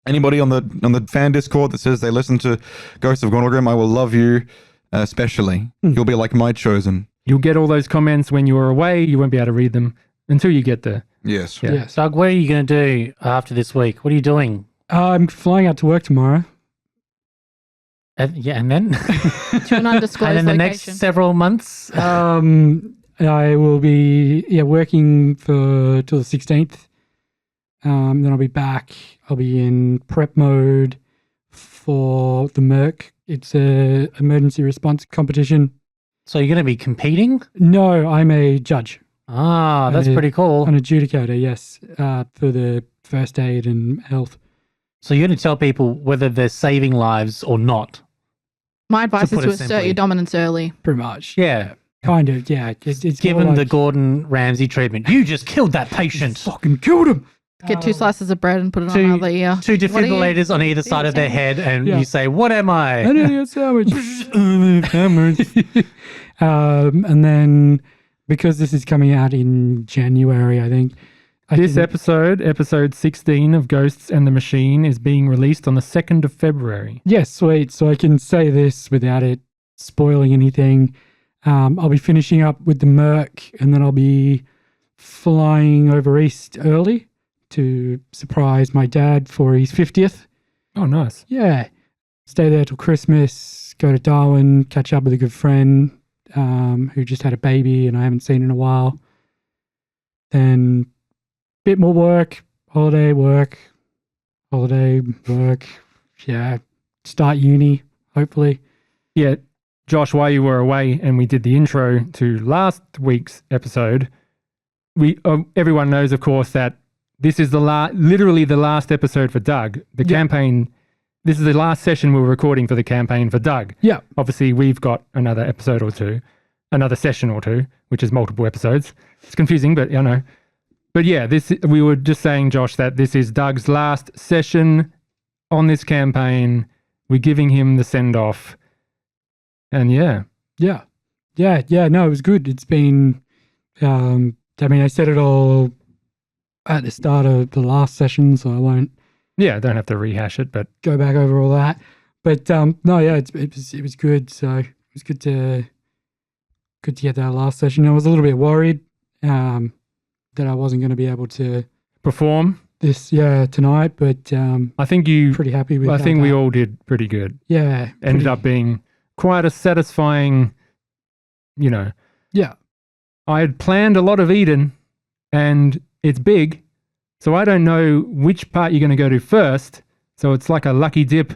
Anybody on the fan Discord that says they listen to Ghosts of Gauntlgrim, I will love you especially. You'll be like my chosen. You'll get all those comments when you are away. You won't be able to read them until you get there. Yes. Yeah. Yes. Doug, what are you going to do after this week? What are you doing? I'm flying out to work tomorrow. And then? To an undisclosed And in the next location. several months? I will be working till the 16th. Then I'll be back. I'll be in prep mode for the Merc. It's a emergency response competition. So you're going to be competing? No, I'm a judge, Ah, that's Uh, pretty cool. an adjudicator. Yes, for the first aid and health. So you're going to tell people whether they're saving lives or not. My advice To is put to it assert simply. your dominance early. Pretty much. Yeah. Kind of. Yeah. It's Given more the like, Gordon Ramsay treatment. You just killed that patient. fucking killed him. Get 2 slices of bread and put it on Two- another ear. Two What are you- defibrillators on either side of their head, and Yeah. you say, "What am I?" An idiot sandwich. And then because this is coming out in January, I think. This episode 16 of Ghosts and the Machine, is being released on the 2nd of February. Yes, sweet. So I can say this without it spoiling anything. I'll be finishing up with the Merc, and then I'll be flying over east early to surprise my dad for his 50th. Oh, nice. Yeah. Stay there till Christmas, go to Darwin, catch up with a good friend who just had a baby and I haven't seen in a while. Then bit more work, holiday work. Yeah. Start uni, hopefully. Yeah, Josh, while you were away and we did the intro to last week's episode, everyone knows, of course, that this is literally the last episode for Doug. The campaign. This is the last session we're recording for the campaign for Doug. Yeah. Obviously, we've got another episode or two, another session or two, which is multiple episodes. It's confusing, but I know. But yeah, we were just saying, Josh, that this is Doug's last session on this campaign. We're giving him the send-off. And yeah. No, it was good. It's been, I said it all at the start of the last session, so I won't. Yeah, I don't have to rehash it, but go back over all that. But it was good. So it was good to get that last session. I was a little bit worried that I wasn't going to be able to perform this tonight, but I think you pretty happy with. I think we all did pretty good. Yeah, ended up being quite a satisfying. Yeah. I had planned a lot of Eden, and it's big. So I don't know which part you're going to go to first. So it's like a lucky dip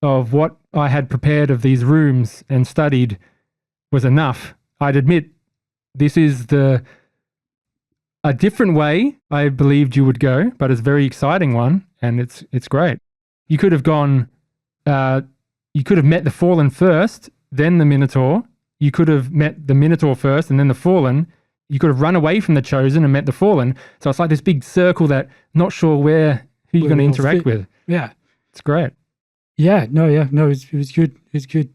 of what I had prepared of these rooms and studied was enough. I'd admit this is a different way I believed you would go, but it's a very exciting one, and it's great. You could have gone, you could have met the Fallen first, then the Minotaur. You could have met the Minotaur first and then the Fallen. You could have run away from the Chosen and met the Fallen. So it's like this big circle that not sure who you're going to interact with. Yeah. It's great. Yeah. No, it was good. It was good.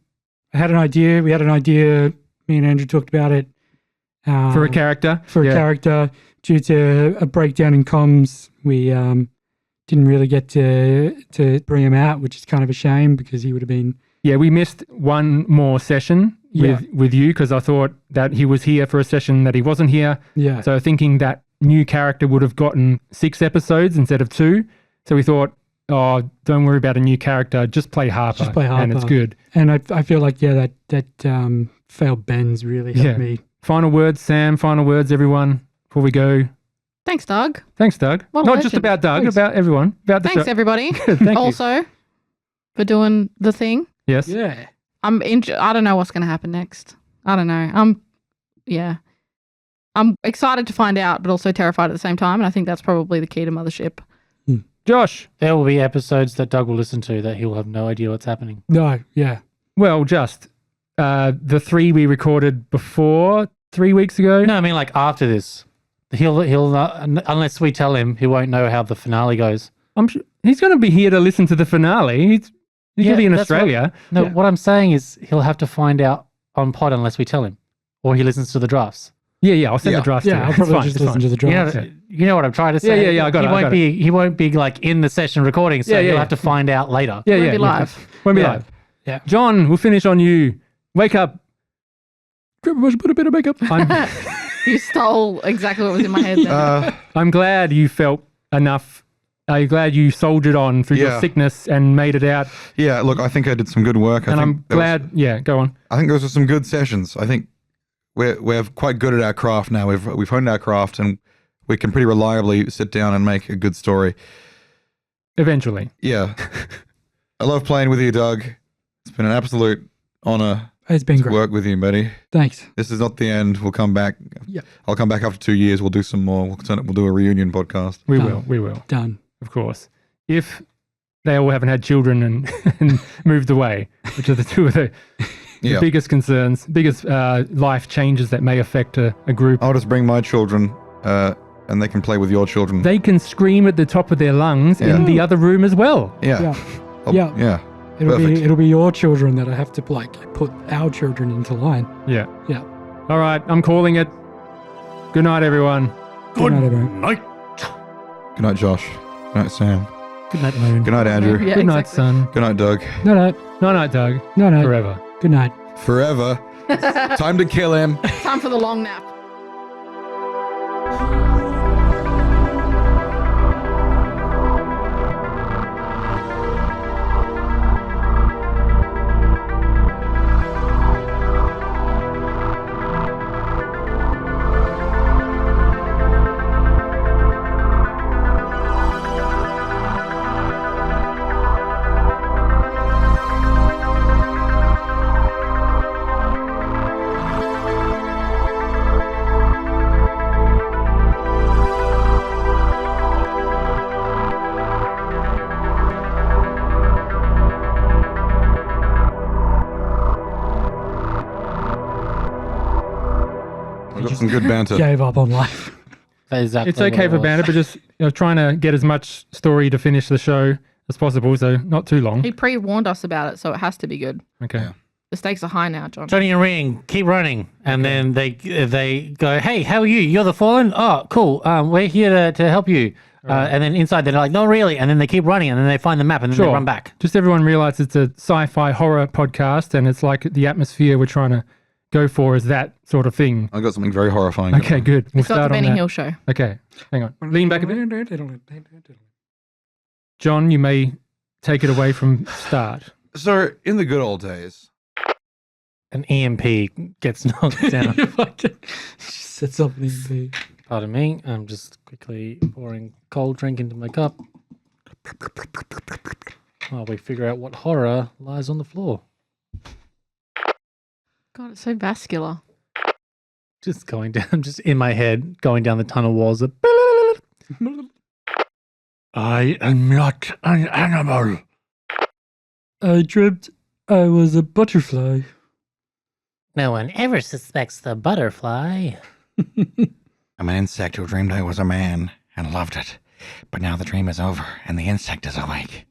I had an idea. We had an idea. Me and Andrew talked about it. For a character. For a character. Due to a breakdown in comms, we didn't really get to bring him out, which is kind of a shame because he would have been... Yeah, we missed one more session with you because I thought that he was here for a session that he wasn't here. Yeah. So thinking that new character would have gotten 6 episodes instead of 2. So we thought, oh, don't worry about a new character. Just play Harper. Just play Harper. And it's good. And I feel like, that failed Ben's really helped me. Final words, Sam. Final words, everyone, before we go. Thanks, Doug. Thanks, Doug. What a Not legend. just about Doug, Thanks. about everyone. About the Thanks, show. everybody. Thank also, you. for doing the thing. Yes. Yeah. I don't know what's going to happen next. I don't know. I'm excited to find out, but also terrified at the same time. And I think that's probably the key to Mothership. Josh. There will be episodes that Doug will listen to that he'll have no idea what's happening. No, yeah. Well, just the 3 we recorded before 3 weeks ago. No, I mean like after this. He'll not, unless we tell him, he won't know how the finale goes. I'm sure he's going to be here to listen to the finale. He's going to be in Australia. What I'm saying is he'll have to find out on pod unless we tell him, or he listens to the drafts. Yeah, I'll send the drafts to you. Yeah, I'll It's probably fine, just it's listen fine. to the drafts. You know what I'm trying to say? Yeah, I got it. He won't be like in the session recording, so Yeah. he'll have to find out later. Yeah, Won't be live. Won't be Yeah. live. Yeah. John, we'll finish on you. Wake up. Put a bit of makeup. You stole exactly what was in my head then. I'm glad you felt enough. I'm glad you soldiered on through your Yeah. sickness and made it out. Yeah, look, I think I did some good work. And I'm glad. Go on. I think those were some good sessions. I think we're quite good at our craft now. We've honed our craft, and we can pretty reliably sit down and make a good story. Eventually. Yeah. I love playing with you, Doug. It's been an absolute honor It's been to great. work with you, buddy. Thanks. This is not the end. We'll come back. Yeah. I'll come back after 2 years. We'll do some more. We'll do a reunion podcast. We Done. will. Done. Of course. If they all haven't had children and moved away, which are the two of the Yeah. biggest concerns, biggest life changes that may affect a group. I'll just bring my children, and they can play with your children. They can scream at the top of their lungs in Yeah. the other room as well. yeah. Yeah. Yeah. It'll Perfect. be your children that I have to put our children into line. Yeah. Yeah. All right, I'm calling it. Good night, everyone. Good night, everyone. Good night, Josh. Good night, Sam. Good night, Moon. Good night, Andrew. Yeah, Good night, exactly. son. Good night, Doug. No, no, Night, Doug. no, no. Forever. Good night. Forever. Time to kill him. Time for the long nap. some good banter. Gave up on life. That's exactly It's okay what for it banter, was. but just trying to get as much story to finish the show as possible, so not too long. He pre-warned us about it, so it has to be good. Okay. Yeah. The stakes are high now, John. Tony and Ring, keep running. And then they go, hey, how are you? You're the Fallen? Oh, cool. We're here to help you. And then inside they're like, no, really. And then they keep running and then they find the map and then they run back. Just everyone realize it's a sci-fi horror podcast, and it's like the atmosphere we're trying to go for is that sort of thing. I got something very horrifying. Okay, good. We'll It's not the start on Benny that. Hill show. Okay, hang on. Lean back a bit. John, you may take it away from start. So, in the good old days, An EMP gets knocked down. Sets up the EMP. Pardon me. I'm just quickly pouring cold drink into my cup while we figure out what horror lies on the floor. God, it's so vascular. Just going down, just in my head, going down the tunnel walls. I am not an animal. I dreamt I was a butterfly. No one ever suspects the butterfly. I'm an insect who dreamed I was a man and loved it. But now the dream is over and the insect is awake.